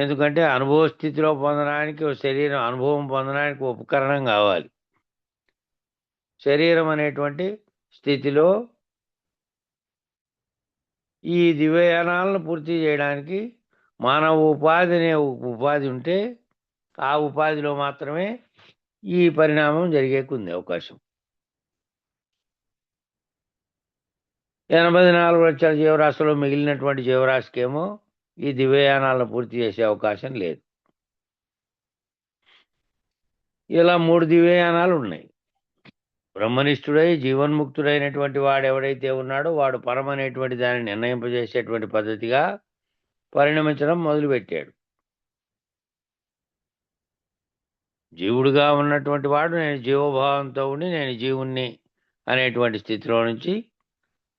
ఎందుకంటే అనుభవ స్థితిలో పొందడానికి శరీరం అనుభవం పొందడానికి ఉపకరణం కావాలి. శరీరం అనేటువంటి స్థితిలో ఈ దివ్యయానాలను పూర్తి చేయడానికి మానవ ఉపాధి అనే ఉపాధి ఉంటే ఆ ఉపాధిలో మాత్రమే ఈ పరిణామం జరిగేకుంది అవకాశం. 84 లక్షల జీవరాశిలో మిగిలినటువంటి జీవరాశికేమో ఈ దివ్యయానాలను పూర్తి చేసే అవకాశం లేదు. ఇలా 3 దివ్యయానాలు ఉన్నాయి. బ్రహ్మనిష్ఠుడై జీవన్ముక్తుడైనటువంటి వాడు ఎవడైతే ఉన్నాడో వాడు పరమనేటువంటి దాన్ని నిర్ణయింపజేసేటువంటి పద్ధతిగా పరిణమించడం మొదలుపెట్టాడు. జీవుడుగా ఉన్నటువంటి వాడు నేను జీవభావంతో ఉండి నేను జీవుణ్ణి అనేటువంటి స్థితిలో నుంచి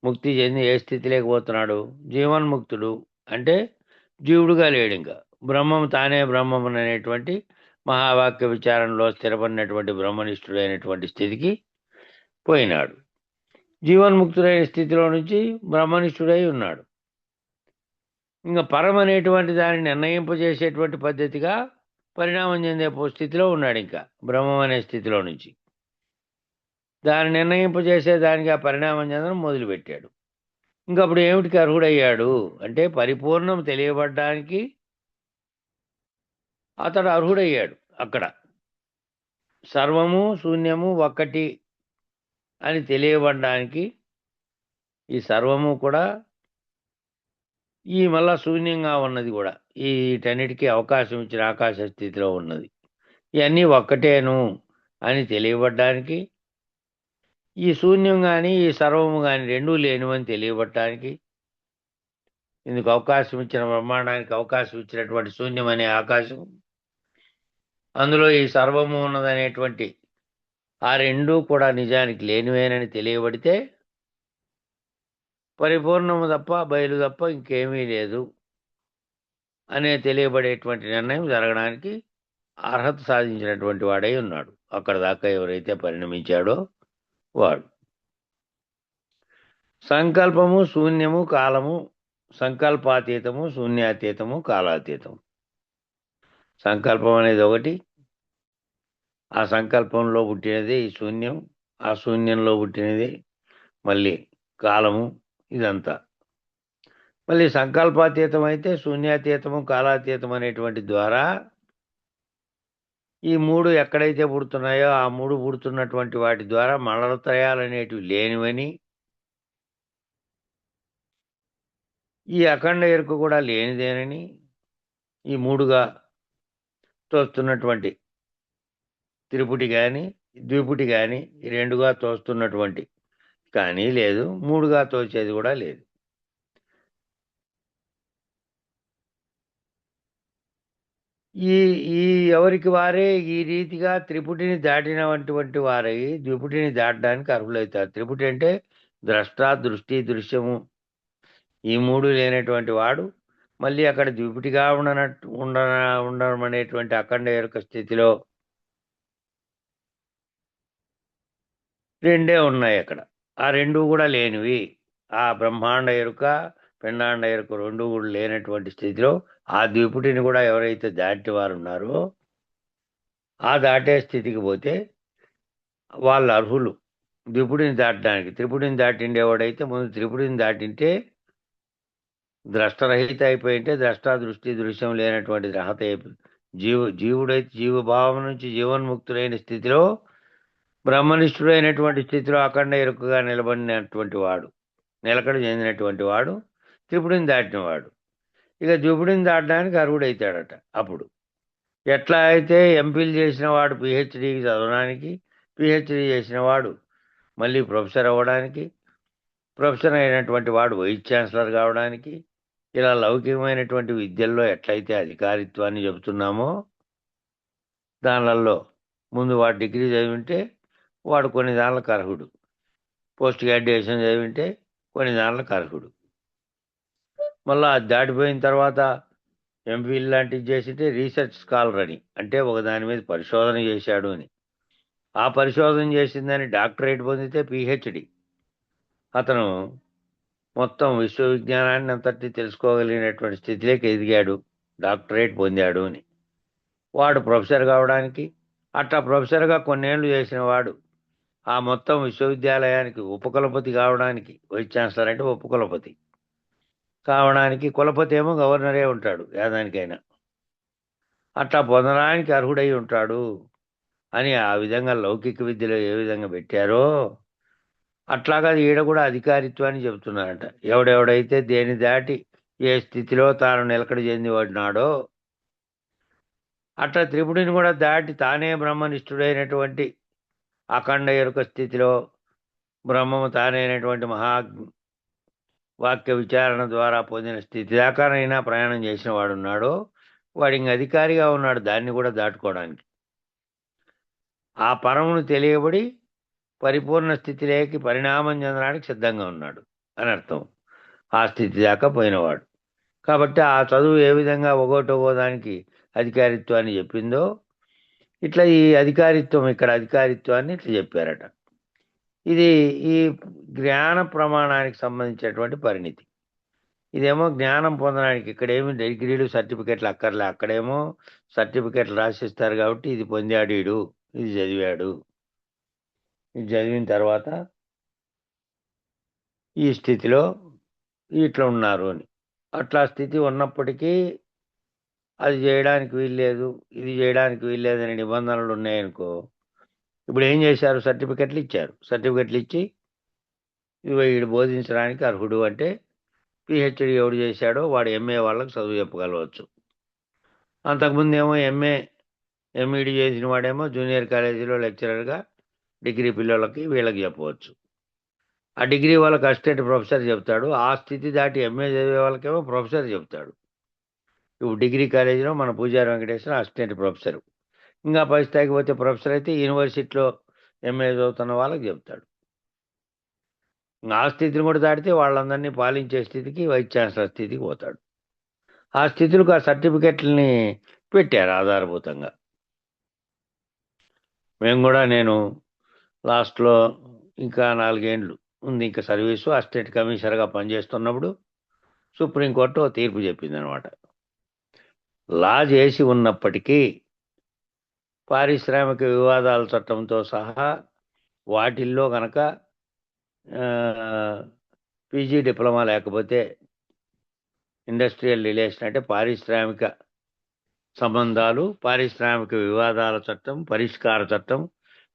ముక్తి చెంది ఏ స్థితి లేకపోతున్నాడు? జీవన్ముక్తుడు అంటే జీవుడుగా లేడు, ఇంకా బ్రహ్మం తానే బ్రహ్మం అనేటువంటి మహావాక్య విచారణలో స్థిరపడినటువంటి బ్రహ్మనిష్ఠుడైనటువంటి స్థితికి పోయినాడు. జీవన్ముక్తుడైన స్థితిలో నుంచి బ్రహ్మనిష్ఠుడై ఉన్నాడు. ఇంకా పరం అనేటువంటి దాన్ని నిర్ణయింపజేసేటువంటి పద్ధతిగా పరిణామం చెందే స్థితిలో ఉన్నాడు. ఇంకా బ్రహ్మం అనే స్థితిలో నుంచి దాన్ని నిర్ణయింపజేసే దానికి ఆ పరిణామం చెందడం మొదలుపెట్టాడు. ఇంకప్పుడు ఏమిటికి అర్హుడయ్యాడు అంటే పరిపూర్ణం తెలియబడ్డానికి అతడు అర్హుడయ్యాడు. అక్కడ సర్వము శూన్యము ఒక్కటి అని తెలియబడ్డానికి ఈ సర్వము కూడా ఈ మళ్ళా శూన్యంగా ఉన్నది కూడా వీటన్నిటికీ అవకాశం ఇచ్చిన ఆకాశ స్థితిలో ఉన్నది ఇవన్నీ ఒక్కటేను అని తెలియబడ్డానికి ఈ శూన్యం కానీ ఈ సర్వము కానీ రెండూ లేనివని తెలియబడటానికి ఇందుకు అవకాశం ఇచ్చిన బ్రహ్మాండానికి అవకాశం ఇచ్చినటువంటి శూన్యం అనే ఆకాశం, అందులో ఈ సర్వము ఉన్నదనేటువంటి ఆ రెండూ కూడా నిజానికి లేనివేనని తెలియబడితే పరిపూర్ణము తప్ప బయలు తప్ప ఇంకేమీ లేదు అనే తెలియబడేటువంటి నిర్ణయం జరగడానికి అర్హత సాధించినటువంటి వాడై ఉన్నాడు. అక్కడ దాకా ఎవరైతే పరిణమించాడో వాడు. సంకల్పము శూన్యము కాలము, సంకల్పాతీతము శూన్యాతీతము కాలాతీతము. సంకల్పం అనేది ఒకటి, ఆ సంకల్పంలో పుట్టినది ఈ శూన్యం, ఆ శూన్యంలో పుట్టినది మళ్ళీ కాలము. ఇదంతా మళ్ళీ సంకల్పాతీతం అయితే శూన్యాతీతము కాలాతీతం అనేటువంటి ద్వారా ఈ మూడు ఎక్కడైతే పుడుతున్నాయో ఆ మూడు పుడుతున్నటువంటి వాటి ద్వారా మలత్రయాలనేటివి లేనివని, ఈ అఖండ ఎరుక కూడా లేనిదేనని, ఈ మూడుగా తోస్తున్నటువంటి త్రిపుటి కానీ ద్విపుటి కానీ ఈ రెండుగా తోస్తున్నటువంటి కానీ లేదు, మూడుగా తోచేది కూడా లేదు. ఈ ఈ ఎవరికి వారే ఈ రీతిగా త్రిపుటిని దాటినటువంటి వారై ద్విపుటిని దాటడానికి అర్హులవుతారు. త్రిపుటి అంటే ద్రష్ట దృష్టి దృశ్యము ఈ మూడు లేనటువంటి వాడు మళ్ళీ అక్కడ ద్విపుటిగా ఉండడం అనేటువంటి అఖండ ఎరుక స్థితిలో రెండే ఉన్నాయి. అక్కడ ఆ రెండు కూడా లేనివి. ఆ బ్రహ్మాండ ఎరుక పిండాండ ఎరుక రెండు కూడా లేనటువంటి స్థితిలో ఆ ద్విపుటిని కూడా ఎవరైతే దాటి వారు ఉన్నారో ఆ దాటే స్థితికి పోతే వాళ్ళు అర్హులు ద్విపుటిని దాటడానికి. త్రిపుటిని దాటిండేవాడైతే ముందు త్రిపుటిని దాటింటే ద్రష్టరహిత అయిపోయింటే ద్రష్ట దృష్టి దృశ్యం లేనటువంటి రహత జీవుడైతే జీవభావం నుంచి జీవన్ముక్తుడైన స్థితిలో బ్రహ్మనిష్ఠుడైనటువంటి స్థితిలో అఖండ ఎరుకగా నిలబడినటువంటి వాడు, నిలకడ చెందినటువంటి వాడు త్రిపుడిని దాటినవాడు. ఇక ద్విపుడిని దాటడానికి అర్హుడైతాడట. అప్పుడు ఎట్లా అయితే ఎంపీలు చేసిన వాడు పిహెచ్డీకి చదవడానికి, పిహెచ్డీ చేసిన వాడు మళ్ళీ ప్రొఫెసర్ అవ్వడానికి, ప్రొఫెసర్ అయినటువంటి వాడు వైస్ ఛాన్సలర్ కావడానికి, ఇలా లౌకికమైనటువంటి విద్యల్లో ఎట్లయితే అధికారిత్వాన్ని చెబుతున్నామో దానిలలో ముందు వాడు డిగ్రీ చదివింటే వాడు కొన్ని దానిలకు అర్హుడు, పోస్ట్ గ్రాడ్యుయేషన్ చదివింటే కొన్ని దానిలకు అర్హుడు. మళ్ళీ అది దాటిపోయిన తర్వాత ఎంఫిల్ లాంటివి చేసింటే రీసెర్చ్ స్కాలర్ అని, అంటే ఒక దాని మీద పరిశోధన చేశాడు అని. ఆ పరిశోధన చేసిందని డాక్టరేట్ పొందితే పిహెచ్డి. అతను మొత్తం విశ్వవిజ్ఞానాన్ని అంతటి తెలుసుకోగలిగినటువంటి స్థితిలోకి ఎదిగాడు. డాక్టరేట్ పొందాడు అని. వాడు ప్రొఫెసర్ కావడానికి, అట్లా ప్రొఫెసర్గా కొన్నేళ్ళు చేసిన వాడు ఆ మొత్తం విశ్వవిద్యాలయానికి ఉపకులపతి కావడానికి, వైస్ ఛాన్సలర్ అంటే ఉపకులపతి కావడానికి, కులపతి ఏమో గవర్నరే ఉంటాడు ఏదానికైనా, అట్లా పొందడానికి అర్హుడై ఉంటాడు అని ఆ విధంగా లౌకిక విద్యలో ఏ విధంగా పెట్టారో అట్లాగా ఈడ కూడా అధికారిత్వాన్ని చెబుతున్నారట. ఎవడెవడైతే దేని దాటి ఏ స్థితిలో తాను నిలకడ చెంది పడినాడో అట్లా త్రిపుడిని కూడా దాటి తానే బ్రహ్మనిష్ఠుడైనటువంటి అఖండ ఎరుక స్థితిలో బ్రహ్మము తానైనటువంటి మహా వాక్య విచారణ ద్వారా పొందిన స్థితి దాకానైనా ప్రయాణం చేసిన వాడున్నాడో వాడు ఇంక అధికారిగా ఉన్నాడు దాన్ని కూడా దాటుకోవడానికి. ఆ పరమును తెలియబడి పరిపూర్ణ స్థితిలోకి పరిణామం చెందడానికి సిద్ధంగా ఉన్నాడు అని అర్థం. ఆ స్థితి దాకా పోయినవాడు. కాబట్టి ఆ చదువు ఏ విధంగా ఒగోటొగో దానికి అధికారిత్వాన్ని చెప్పిందో ఇట్లా ఈ అధికారిత్వం ఇక్కడ అధికారిత్వాన్ని ఇట్లా చెప్పారట. ఇది ఈ జ్ఞాన ప్రమాణానికి సంబంధించినటువంటి పరిణితి. ఇదేమో జ్ఞానం పొందడానికి ఇక్కడేమి డిగ్రీలు సర్టిఫికెట్లు అక్కర్లే, అక్కడేమో సర్టిఫికెట్లు రాసిస్తారు కాబట్టి ఇది పొందాడు వీడు, ఇది చదివాడు, ఇది చదివిన తర్వాత ఈ స్థితిలో ఇట్లా ఉన్నారు అని. అట్లా స్థితి ఉన్నప్పటికీ అది చేయడానికి వీల్లేదు, ఇది చేయడానికి వీల్లేదు అనే నిబంధనలు ఉన్నాయనుకో, ఇప్పుడు ఏం చేశారు, సర్టిఫికెట్లు ఇచ్చారు. సర్టిఫికెట్లు ఇచ్చి ఇవి వీడు బోధించడానికి అర్హుడు అంటే పిహెచ్డి ఎవడు చేశాడో వాడు ఎంఏ వాళ్ళకి చదువు చెప్పగలవచ్చు. అంతకుముందు ఏమో ఎంఈడి చేసిన వాడేమో జూనియర్ కాలేజీలో లెక్చరర్గా డిగ్రీ పిల్లలకి వీళ్ళకి చెప్పవచ్చు. ఆ డిగ్రీ వాళ్ళకి అసిస్టెంట్ ప్రొఫెసర్ చెప్తాడు. ఆ స్థితి దాటి ఎంఏ చదివే వాళ్ళకేమో ప్రొఫెసర్ చెప్తాడు. ఇప్పుడు డిగ్రీ కాలేజీలో మన పూజారి వెంకటేశ్వర అసిస్టెంట్ ప్రొఫెసర్, ఇంకా పై స్థాయికి పోతే ప్రొఫెసర్ అయితే యూనివర్సిటీలో ఎంఏ చదువుతున్న వాళ్ళకి చెప్తాడు. ఆ స్థితిని కూడా దాటితే వాళ్ళందరినీ పాలించే స్థితికి వైస్ ఛాన్సలర్ స్థితికి పోతాడు. ఆ స్థితులకు ఆ సర్టిఫికెట్లని పెట్టారు ఆధారభూతంగా. మేము కూడా నేను లాస్ట్లో ఇంకా 4 ఏళ్ళు ఉంది ఇంకా సర్వీసు, అసిస్టెంట్ కమిషనర్గా పనిచేస్తున్నప్పుడు సుప్రీంకోర్టు ఓ తీర్పు చెప్పింది అనమాట. లా చేసి ఉన్నప్పటికీ పారిశ్రామిక వివాదాల చట్టంతో సహా వాటిల్లో కనుక పీజీ డిప్లొమా లేకపోతే ఇండస్ట్రియల్ రిలేషన్ అంటే పారిశ్రామిక సంబంధాలు, పారిశ్రామిక వివాదాల చట్టం, పరిష్కార చట్టం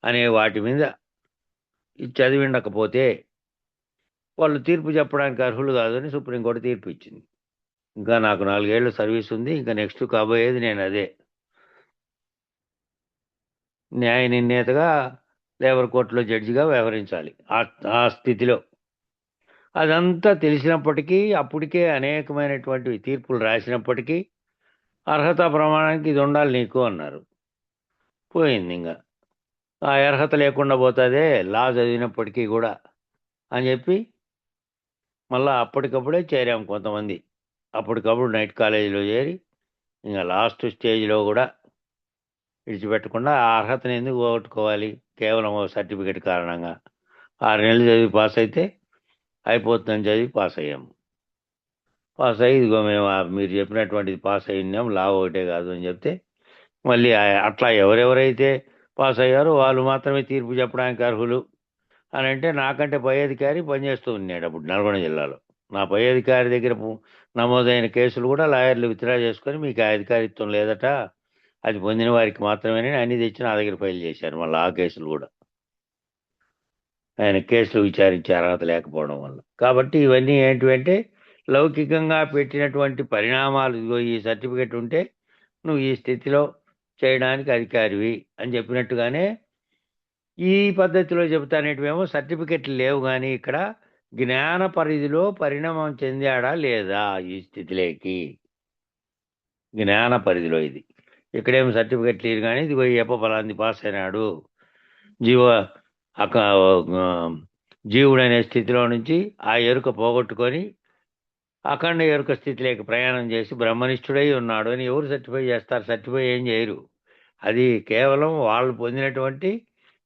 అనే వాటి మీద చదివి ఉండకపోతే వాళ్ళు తీర్పు చెప్పడానికి అర్హులు కాదని సుప్రీంకోర్టు తీర్పు ఇచ్చింది. ఇంకా నాకు 4 ఏళ్ళు సర్వీస్ ఉంది, ఇంకా నెక్స్ట్ కాబోయేది నేను అదే న్యాయ నిర్ణేతగా లేబర్ కోర్టులో జడ్జిగా వ్యవహరించాలి. ఆ స్థితిలో అదంతా తెలిసినప్పటికీ అప్పటికే అనేకమైనటువంటి తీర్పులు రాసినప్పటికీ అర్హత ప్రమాణానికి ఇది ఉండాలి నీకు అన్నారు. పోయింది ఇంకా ఆ అర్హత లేకుండా పోతుందే లా చదివినప్పటికీ కూడా అని చెప్పి మళ్ళీ అప్పటికప్పుడే చేరాము కొంతమంది. అప్పటికప్పుడు నైట్ కాలేజీలో చేరి ఇంకా లాస్ట్ స్టేజ్లో కూడా విడిచిపెట్టకుండా ఆ అర్హతను ఎందుకు పోగొట్టుకోవాలి కేవలం సర్టిఫికెట్ కారణంగా. 6 నెలలు చదివి పాస్ అయితే అయిపోతుందని చదివి పాస్ అయ్యాము. పాస్ అయ్యి ఇదిగో మేము మీరు చెప్పినటువంటిది పాస్ అయ్యాం, లా ఒకటే కాదు అని చెప్తే మళ్ళీ అట్లా ఎవరెవరైతే పాస్ అయ్యారో వాళ్ళు మాత్రమే తీర్పు చెప్పడానికి అర్హులు అని అంటే నాకంటే పై అధికారి పనిచేస్తూ ఉన్నాడు అప్పుడు నల్గొండ జిల్లాలో. నా పై అధికారి దగ్గర నమోదైన కేసులు కూడా లాయర్లు విత్డ్రా చేసుకొని మీకు ఆ అధికారిత్వం లేదట, అది పొందిన వారికి మాత్రమే అన్ని తెచ్చి నా దగ్గర ఫైల్ చేశారు. మళ్ళీ ఆ కేసులు కూడా ఆయన కేసులు విచారించే అర్హత లేకపోవడం వల్ల. కాబట్టి ఇవన్నీ ఏంటివంటే లౌకికంగా పెట్టినటువంటి పరిణామాలు. ఇదిగో ఈ సర్టిఫికెట్ ఉంటే నువ్వు ఈ స్థితిలో చేయడానికి అధికారివి అని చెప్పినట్టుగానే ఈ పద్ధతిలో చెబుతానేటివేమో సర్టిఫికెట్లు లేవు, కానీ ఇక్కడ జ్ఞాన పరిధిలో పరిణామం చెందాడా లేదా ఈ స్థితిలోకి, జ్ఞాన పరిధిలో ఇది. ఇక్కడేమో సర్టిఫికెట్ లేదు కానీ ఇది ఎప్ప ఫలాంది పాస్ అయినాడు, జీవుడు అనే స్థితిలో నుంచి ఆ ఎరుక పోగొట్టుకొని అఖండ ఎరుక స్థితిలోకి ప్రయాణం చేసి బ్రహ్మనిష్ఠుడై ఉన్నాడు అని ఎవరు సర్టిఫై చేస్తారు? సర్టిఫై ఏం చేయరు. అది కేవలం వాళ్ళు పొందినటువంటి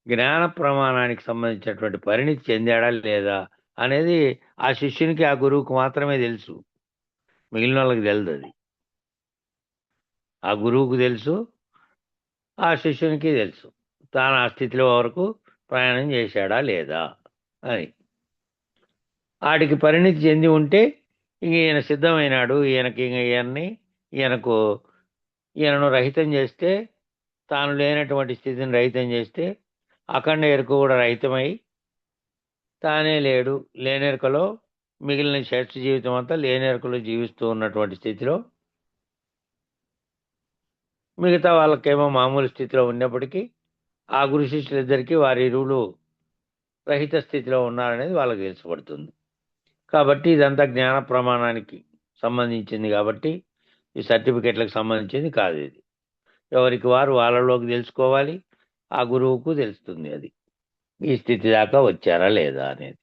జ్ఞాన ప్రమాణానికి సంబంధించినటువంటి పరిణితి చెందాడా లేదా అనేది ఆ శిష్యునికి ఆ గురువుకు మాత్రమే తెలుసు, మిగిలిన వాళ్ళకి తెలియదు అది. ఆ గురువుకు తెలుసు, ఆ శిష్యునికి తెలుసు తాను ఆ స్థితిలో వరకు ప్రయాణం చేశాడా లేదా అని. ఆడికి పరిణితి చెంది ఉంటే ఇంక ఈయన సిద్ధమైనాడు, ఈయనకి ఇంక ఈయనను రహితం చేస్తే, తాను లేనటువంటి స్థితిని రహితం చేస్తే అఖండ ఎరుక కూడా రహితమై తానే లేడు, లేనెరుకలో మిగిలిన శేష జీవితం అంతా లేనెరుకలో జీవిస్తూ ఉన్నటువంటి స్థితిలో, మిగతా వాళ్ళకేమో మామూలు స్థితిలో ఉన్నప్పటికీ ఆ గురు శిష్యులిద్దరికీ వారి ఇరువులు రహిత స్థితిలో ఉన్నారనేది వాళ్ళకి తెలిసిపడుతుంది. కాబట్టి ఇదంతా జ్ఞాన ప్రమాణానికి సంబంధించింది కాబట్టి ఈ సర్టిఫికెట్లకు సంబంధించింది కాదు. ఇది ఎవరికి వారు వాళ్ళలోకి తెలుసుకోవాలి, ఆ గురువుకు తెలుస్తుంది అది ఈ స్థితి దాకా వచ్చారా లేదా అనేది.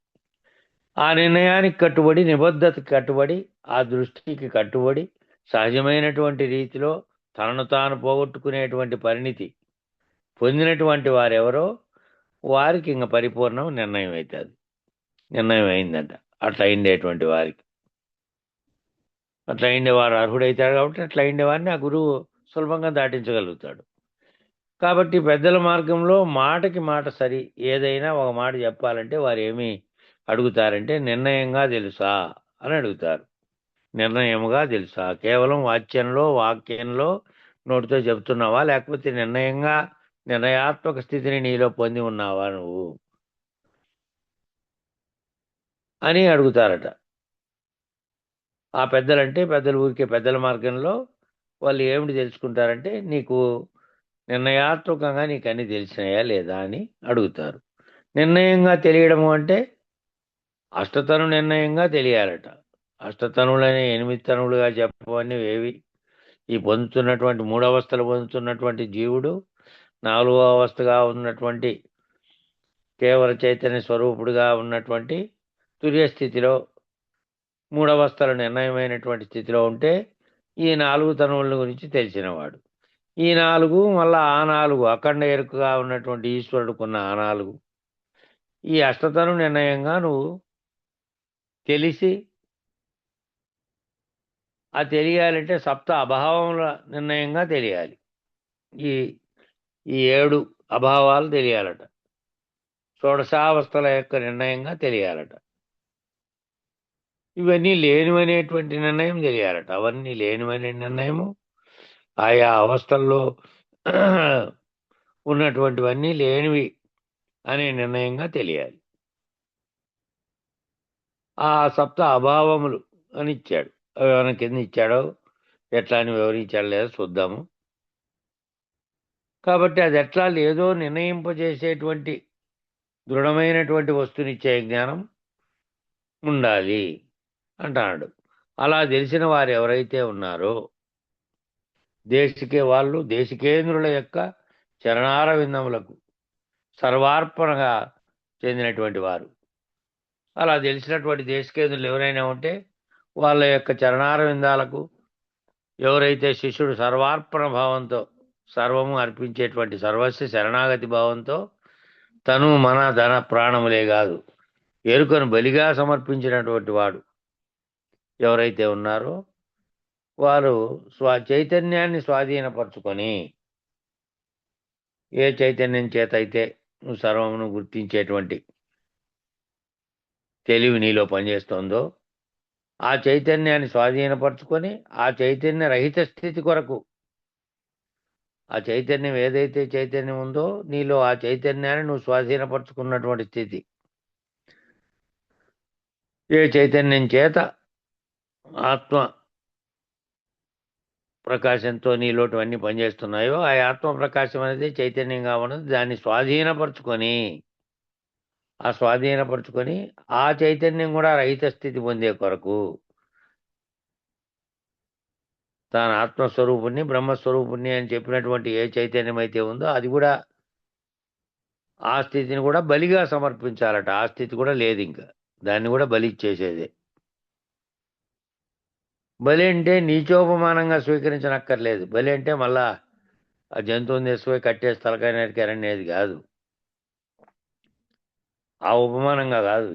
ఆ నిర్ణయానికి కట్టుబడి, నిబద్ధతకి కట్టుబడి, ఆ దృష్టికి కట్టుబడి సహజమైనటువంటి రీతిలో తనను తాను పోగొట్టుకునేటువంటి పరిణితి పొందినటువంటి వారెవరో వారికి ఇంక పరిపూర్ణం నిర్ణయం అవుతుంది. నిర్ణయం అయిందంట అట్లా అయిండేటువంటి వారికి. అట్లా అయిండేవారు అర్హుడైతాడు కాబట్టి అట్లా అయిండేవారిని ఆ గురువు సులభంగా దాటించగలుగుతాడు. కాబట్టి పెద్దల మార్గంలో మాటకి మాట సరి, ఏదైనా ఒక మాట చెప్పాలంటే వారు ఏమి అడుగుతారంటే నిర్ణయంగా తెలుసా అని అడుగుతారు. నిర్ణయముగా తెలుసా, కేవలం వాక్యంలో నోటితో చెబుతున్నావా, లేకపోతే నిర్ణయాత్మక స్థితిని నీలో పొంది ఉన్నావా నువ్వు అని అడుగుతారట. ఆ పెద్దలు ఊరికే పెద్దల మార్గంలో వాళ్ళు ఏమిటి తెలుసుకుంటారంటే నీకు నిర్ణయాత్మకంగా నీకు అన్ని తెలిసినాయా లేదా అని అడుగుతారు. నిర్ణయంగా తెలియడము అంటే అష్టతను నిర్ణయంగా తెలియాలట. అష్టతనువులనే 8 తనువులుగా చెప్పవన్నీ ఏవి, ఈ పొందుతున్నటువంటి 3 అవస్థలు పొందుతున్నటువంటి జీవుడు 4వ అవస్థగా ఉన్నటువంటి కేవల చైతన్య స్వరూపుడుగా ఉన్నటువంటి తుర్య స్థితిలో 3 అవస్థల నిర్ణయమైనటువంటి స్థితిలో ఉంటే ఈ 4 తనువుల గురించి తెలిసినవాడు. ఈ 4 మళ్ళా ఆ 4 అఖండ ఎరుకగా ఉన్నటువంటి ఈశ్వరుడుకున్న ఆ 4 ఈ అష్టతను నిర్ణయంగా నువ్వు తెలిసి, ఆ తెలియాలంటే సప్త అభావముల నిర్ణయంగా తెలియాలి. ఈ ఈ 7 అభావాలు తెలియాలట. షోడశావస్థల యొక్క నిర్ణయంగా తెలియాలట. ఇవన్నీ లేనివనేటువంటి నిర్ణయం తెలియాలట. అవన్నీ లేనివనే నిర్ణయము, ఆయా అవస్థల్లో ఉన్నటువంటివన్నీ లేనివి అనే నిర్ణయంగా తెలియాలి. ఆ సప్త అభావములు అని ఇచ్చాడు. అవి ఏమైనా కింద ఇచ్చాడో ఎట్లా అని వివరించాడు లేదో చూద్దాము. కాబట్టి అది ఎట్లా లేదో నిర్ణయింపజేసేటువంటి దృఢమైనటువంటి వస్తునిచ్చే జ్ఞానం ఉండాలి అంటాడు. అలా తెలిసిన వారు ఎవరైతే ఉన్నారో దేశికేంద్రుల యొక్క చరణార విందములకు సర్వార్పణగా చెందినటువంటి వారు. అలా తెలిసినటువంటి దేశికేంద్రులు ఎవరైనా ఉంటే వాళ్ళ యొక్క చరణార విందాలకు ఎవరైతే శిష్యుడు సర్వార్పణ భావంతో సర్వము అర్పించేటువంటి సర్వస్వ శరణాగతి భావంతో తను మన ధన ప్రాణములే కాదు ఎరుకను బలిగా సమర్పించినటువంటి వాడు ఎవరైతే ఉన్నారో వారు చైతన్యాన్ని స్వాధీనపరచుకొని, ఏ చైతన్యం చేత అయితే నువ్వు సర్వమును గుర్తించేటువంటి తెలివి నీలో పనిచేస్తుందో ఆ చైతన్యాన్ని స్వాధీనపరచుకొని ఆ చైతన్య రహిత స్థితి కొరకు, ఆ చైతన్యం ఏదైతే చైతన్యం ఉందో నీలో ఆ చైతన్యాన్ని నువ్వు స్వాధీనపరచుకున్నటువంటి స్థితి, ఏ చైతన్యం చేత ఆత్మ ప్రకాశంతో నీలోటి అన్నీ పనిచేస్తున్నాయో ఆ ఆత్మ ప్రకాశం అనేది చైతన్యంగా ఉన్నది. దాన్ని స్వాధీనపరచుకొని ఆ చైతన్యం కూడా రహిత స్థితి పొందే కొరకు తాను ఆత్మస్వరూపుణ్ణి బ్రహ్మస్వరూపుణ్ణి అని చెప్పినటువంటి ఏ చైతన్యం అయితే ఉందో అది కూడా ఆ స్థితిని కూడా బలిగా సమర్పించాలట. ఆ స్థితి కూడా లేదు, ఇంకా దాన్ని కూడా బలి ఇచ్చేసేదే. బలి అంటే నీచోపమానంగా స్వీకరించనక్కర్లేదు. బలి అంటే మళ్ళా ఆ జంతువుని తీసుకుపోయి కట్టేసి తలకాయ నరికారనేది కాదు, ఆ ఉపమానంగా కాదు.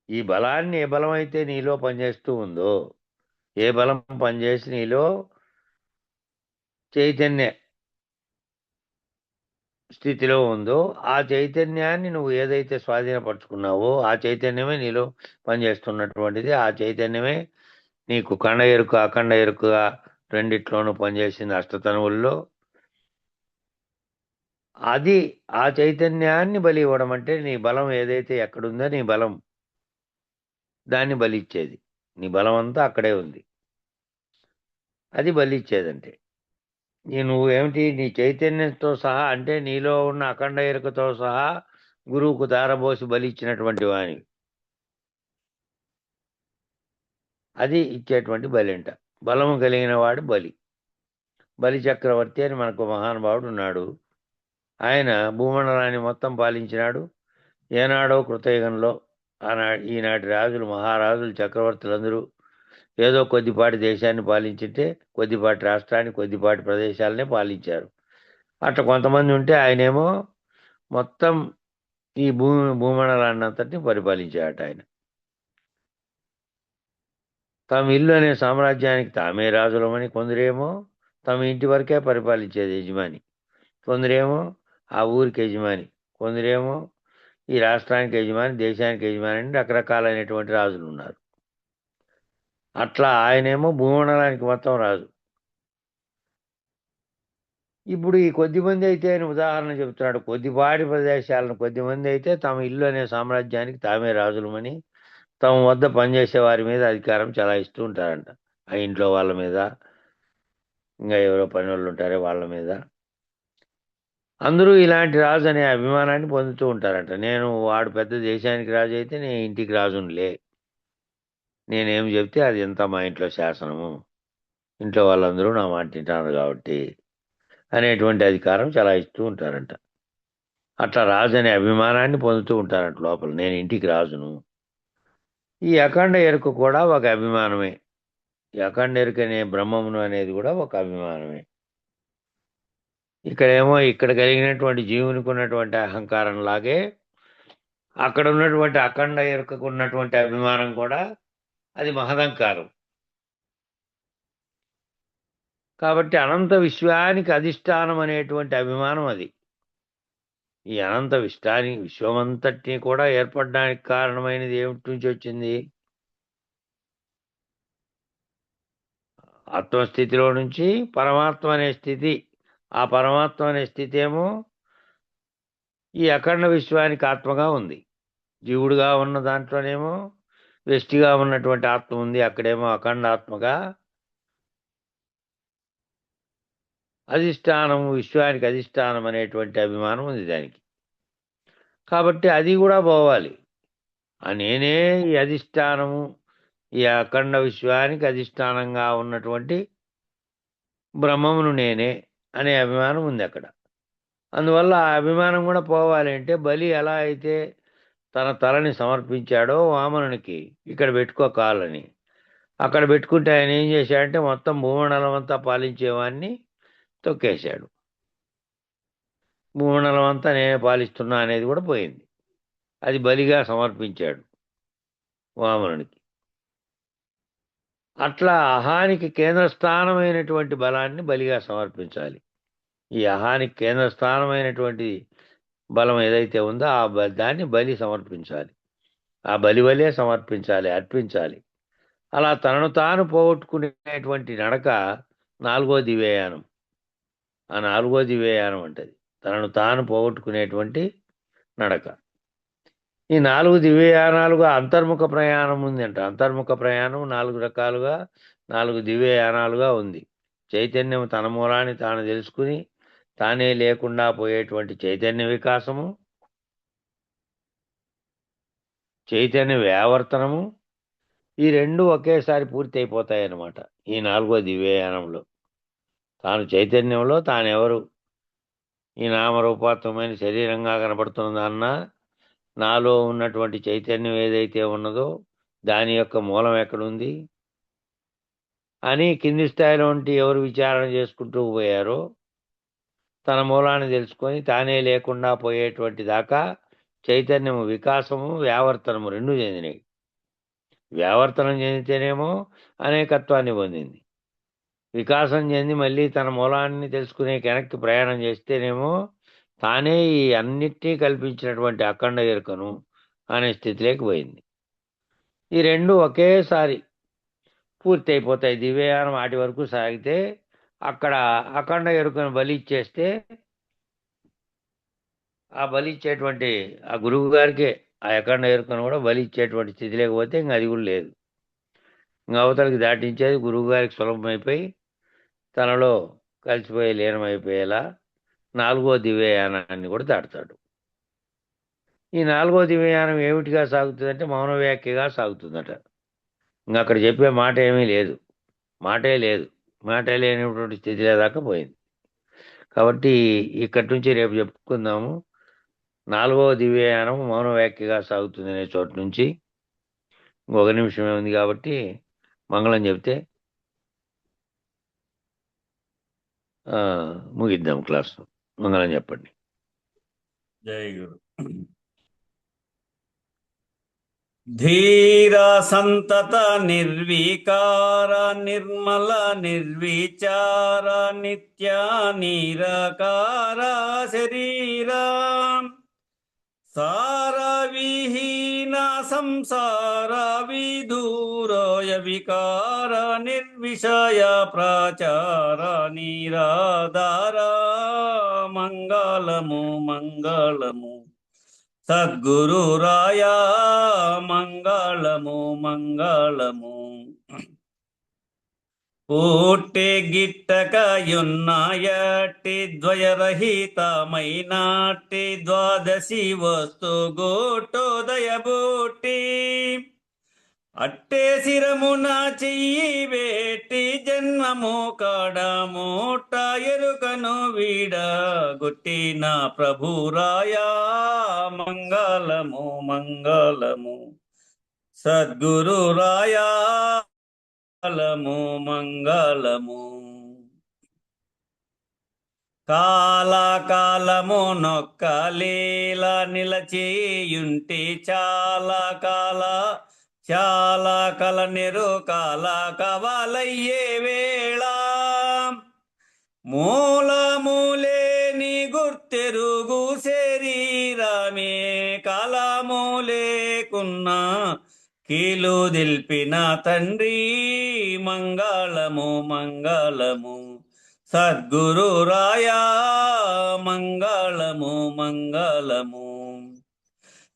ఈ బలాన్ని ఏ బలం అయితే నీలో పనిచేస్తూ ఉందో, ఏ బలం పనిచేసి నీలో చైతన్య స్థితిలో ఉందో ఆ చైతన్యాన్ని నువ్వు ఏదైతే స్వాధీనపరుచుకున్నావో ఆ చైతన్యమే నీలో పనిచేస్తున్నటువంటిది. ఆ చైతన్యమే నీకు ఖండ ఎరుక అఖండ ఎరుకగా రెండిట్లోనూ పనిచేసింది అష్టతనువుల్లో. అది ఆ చైతన్యాన్ని బలి ఇవ్వడం అంటే నీ బలం ఏదైతే ఎక్కడుందో నీ బలం దాన్ని బలిచ్చేది. నీ బలం అంతా అక్కడే ఉంది. అది బలిచ్చేదంటే నువ్వేమిటి నీ చైతన్యంతో సహా అంటే నీలో ఉన్న అఖండ ఎరుకతో సహా గురువుకు దారబోసి బలి ఇచ్చినటువంటి వాని అది ఇచ్చేటువంటి బలి అంట. బలము కలిగిన వాడు బలి. బలి చక్రవర్తి అని మనకు మహానుభావుడు ఉన్నాడు. ఆయన భూమండలాన్ని మొత్తం పాలించినాడు. ఏనాడో కృతయుగంలో ఈనాటి రాజులు మహారాజులు చక్రవర్తులందరూ ఏదో కొద్దిపాటి దేశాన్ని పాలించింటే కొద్దిపాటి రాష్ట్రాన్ని కొద్దిపాటి ప్రదేశాలనే పాలించారు. అట్లా కొంతమంది ఉంటే ఆయనేమో మొత్తం ఈ భూమండలాన్ని అంతటిని పరిపాలించాడట ఆయన. తమ ఇల్లు అనే సామ్రాజ్యానికి తామే రాజులమని కొందరేమో తమ ఇంటి వరకే పరిపాలించేది యజమాని, కొందరేమో ఆ ఊరికి యజమాని, కొందరేమో ఈ రాష్ట్రానికి యజమాని, దేశానికి యజమాని అని రకరకాలైనటువంటి రాజులు ఉన్నారు. అట్లా ఆయనేమో భూమండలానికి మొత్తం రాజు. ఇప్పుడు ఈ కొద్దిమంది అయితే ఆయన ఉదాహరణ చెబుతున్నాడు. కొద్దిపాటి ప్రదేశాలను కొద్దిమంది అయితే తమ ఇల్లు అనే సామ్రాజ్యానికి తామే రాజులమని తమ వద్ద పనిచేసే వారి మీద అధికారం చలాయిస్తూ ఉంటారంట. ఆ ఇంట్లో వాళ్ళ మీద, ఇంకా ఎవరో పని వాళ్ళు ఉంటారే వాళ్ళ మీద. అందరూ ఇలాంటి రాజు అనే అభిమానాన్ని పొందుతూ ఉంటారంట. నేను వాడు పెద్ద దేశానికి రాజు అయితే నేను ఇంటికి రాజునులే, నేనేం చెప్తే అది ఎంత మా ఇంట్లో శాసనము, ఇంట్లో వాళ్ళందరూ నా మాట తింటారు కాబట్టి అనేటువంటి అధికారం చలాయిస్తూ ఉంటారంట. అట్లా రాజు అనే అభిమానాన్ని పొందుతూ ఉంటారంట లోపల, నేను ఇంటికి రాజును. ఈ అఖండ ఎరుక కూడా ఒక అభిమానమే. ఈ అఖండ ఎరుక అనే బ్రహ్మమును అనేది కూడా ఒక అభిమానమే. ఇక్కడేమో ఇక్కడ కలిగినటువంటి జీవునికి ఉన్నటువంటి అహంకారం లాగే అక్కడ ఉన్నటువంటి అఖండ ఎరుకకు ఉన్నటువంటి అభిమానం కూడా అది మహదంకారం. కాబట్టి అనంత విశ్వానికి అధిష్టానం అనేటువంటి అభిమానం అది. ఈ అనంత విశ్వమంతటిని కూడా ఏర్పడడానికి కారణమైనది ఏమిటి నుంచి వచ్చింది? ఆత్మస్థితిలో నుంచి పరమాత్మ అనే స్థితి. ఆ పరమాత్మ అనే స్థితి ఏమో ఈ అఖండ విశ్వానికి ఆత్మగా ఉంది. జీవుడుగా ఉన్న దాంట్లోనేమో వ్యష్టిగా ఉన్నటువంటి ఆత్మ ఉంది. అక్కడేమో అఖండ ఆత్మగా అధిష్టానము, విశ్వానికి అధిష్టానం అనేటువంటి అభిమానం ఉంది దానికి. కాబట్టి అది కూడా పోవాలి. నేనే ఈ అధిష్టానము, ఈ అఖండ విశ్వానికి అధిష్టానంగా ఉన్నటువంటి బ్రహ్మమును నేనే అనే అభిమానం ఉంది అక్కడ. అందువల్ల ఆ అభిమానం కూడా పోవాలి అంటే బలి ఎలా అయితే తన తలని సమర్పించాడో వామనునికి, ఇక్కడ పెట్టుకో కాలని, అక్కడ పెట్టుకుంటే ఆయన ఏం చేశాడంటే మొత్తం భూమండలం అంతా పాలించేవాడిని తొక్కేశాడు. భూమండలం అంతా నేనే పాలిస్తున్నా అనేది కూడా పోయింది. అది బలిగా సమర్పించాడు వామనునికి. అట్లా అహానికి కేంద్రస్థానమైనటువంటి బలాన్ని బలిగా సమర్పించాలి. ఈ అహానికి కేంద్రస్థానమైనటువంటి బలం ఏదైతే ఉందో దాన్ని బలి సమర్పించాలి. ఆ బలి వలే సమర్పించాలి, అర్పించాలి. అలా తనను తాను పోగొట్టుకునేటువంటి నడక నాలుగో దివ్యయానం. ఆ నాలుగో దివ్యయానం అంటది తనను తాను పోగొట్టుకునేటువంటి నడక. ఈ 4 దివ్యయానాలుగా అంతర్ముఖ ప్రయాణం ఉంది అంట. అంతర్ముఖ ప్రయాణం 4 రకాలుగా 4 దివ్యయానాలుగా ఉంది. చైతన్యం తన మూలాన్ని తాను తెలుసుకుని తానే లేకుండా పోయేటువంటి చైతన్య వికాసము, చైతన్య వ్యావర్తనము, ఈ రెండు ఒకేసారి పూర్తి అయిపోతాయి అన్నమాట. ఈ 4వ దివ్యయానంలో తాను చైతన్యంలో తానెవరు, ఈ నామరూపాత్మకమైన శరీరంగా కనపడుతున్నదన్నా నాలో ఉన్నటువంటి చైతన్యం ఏదైతే ఉన్నదో దాని యొక్క మూలం ఎక్కడుంది అని కింది స్థాయిలో ఉంటే ఎవరు విచారణ చేసుకుంటూ పోయారో తన మూలాన్ని తెలుసుకొని తానే లేకుండా పోయేటువంటి దాకా చైతన్యము వికాసము వ్యావర్తనము రెండు చెందినాయి. వ్యావర్తనం చెందితేనేమో అనేకత్వాన్ని పొందింది. వికాసం చెంది మళ్ళీ తన మూలాన్ని తెలుసుకునే వెనక్కి ప్రయాణం చేస్తేనేమో తానే ఈ అన్నిటినీ కల్పించినటువంటి అఖండ ఎరుకను అనే స్థితిలోకి పోయింది. ఈ రెండు ఒకేసారి పూర్తి అయిపోతాయి. దివ్యయానం వాటి వరకు సాగితే అక్కడ అఖండ ఎరుకను బలి ఇచ్చేస్తే ఆ బలి ఇచ్చేటువంటి ఆ గురువు గారికే ఆ అఖండ ఎరుకను కూడా బలి ఇచ్చేటువంటి స్థితి లేకపోతే ఇంక అది కూడా లేదు. ఇంక అవతలకి దాటించేది గురువు గారికి సులభమైపోయి తనలో కలిసిపోయి లీనమైపోయేలా 4వ దివ్యయానాన్ని కూడా దాటుతాడు. ఈ 4వ దివ్యయానం ఏమిటిగా సాగుతుందంటే మౌన వ్యాఖ్యగా సాగుతుందట. ఇంక అక్కడ చెప్పే మాట ఏమీ లేదు, మాటే లేదు, మాటే లేనటువంటి స్థితిలో దాకా పోయింది. కాబట్టి ఇక్కడి నుంచి రేపు చెప్పుకుందాము. 4వ దివ్యయానం మౌన వ్యాఖ్యగా సాగుతుంది అనే చోటు నుంచి ఇంకొక నిమిషమే ఉంది కాబట్టి మంగళం చెప్తే ముగిద్దాం క్లాస్. మంగళం చెప్పండి. జై గురు. ధీర సంతత నిర్వికార నిర్మల నిర్విచార నిత్య నిరాకార శరీరా సార విహీన సంసార విదూరోయ వికార నిర్విషయ ప్రాచార నిరాధార మంగళము మంగళము సద్గురు రాయా మంగళము మంగళము. పూర్తి గిట్టకయున్నాయట్టి ద్వయరహితమైనాట్టి ద్వాదశి వస్తు గోటోదయబూటి అట్టే శిరమున చెయ్యి వేట్టి జన్మము కాడమూట ఎరుకను వీడ గుట్టిన ప్రభురాయా మంగళము మంగళము సద్గురు రాయా మంగళము మంగళము. కాలకాలము నొక్క లీల నిలచేయుంటి చాలా కల నిరుకాల కవలయ్యే వేళ మూలములేని గుర్తెరుగు శరీరమే కలములేకున్నా కీలు దిల్పిన తండ్రి మంగళము మంగళము సద్గురు రాయా మంగళము మంగళము.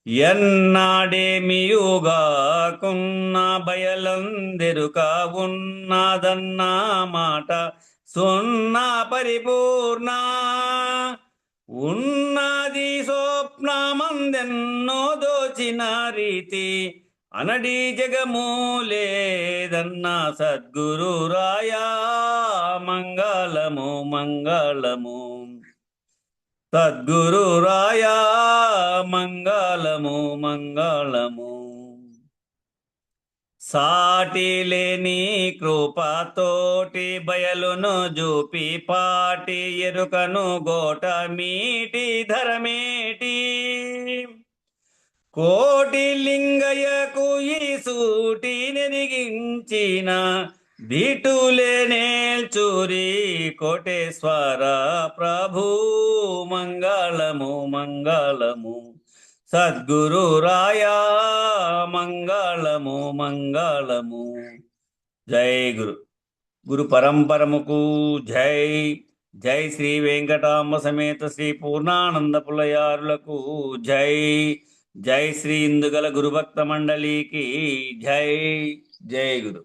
ఎన్నాడేమియుగాకున్న బయలందెరుక ఉన్నదన్న మాట సున్నా పరిపూర్ణ ఉన్నది స్వప్నమందెన్నో దోచిన రీతి అనడి జగమూలేదన్న సద్గురు రాయా మంగళము మంగళము సద్గురు రాయా మంగళము మంగళము. సాటి లేని కృపతోటి బయలును జూపి పాటి ఎరుకను గోట మీటి ధరమేటి కోటి లింగయ్యకు ఈ సూటి నెరిగించిన దీటులేనేల్చూరి కోటేశ్వర ప్రభు మంగళము మంగళము సద్గురు రాయా మంగళము మంగళము. జై గురు. గురు పరంపరముకు జై. జై శ్రీ వెంకటాంబ సమేత శ్రీ పూర్ణానంద పులయారులకు జై. జై శ్రీ ఇందుగల గురుభక్త మండలికి జై. జై గురు.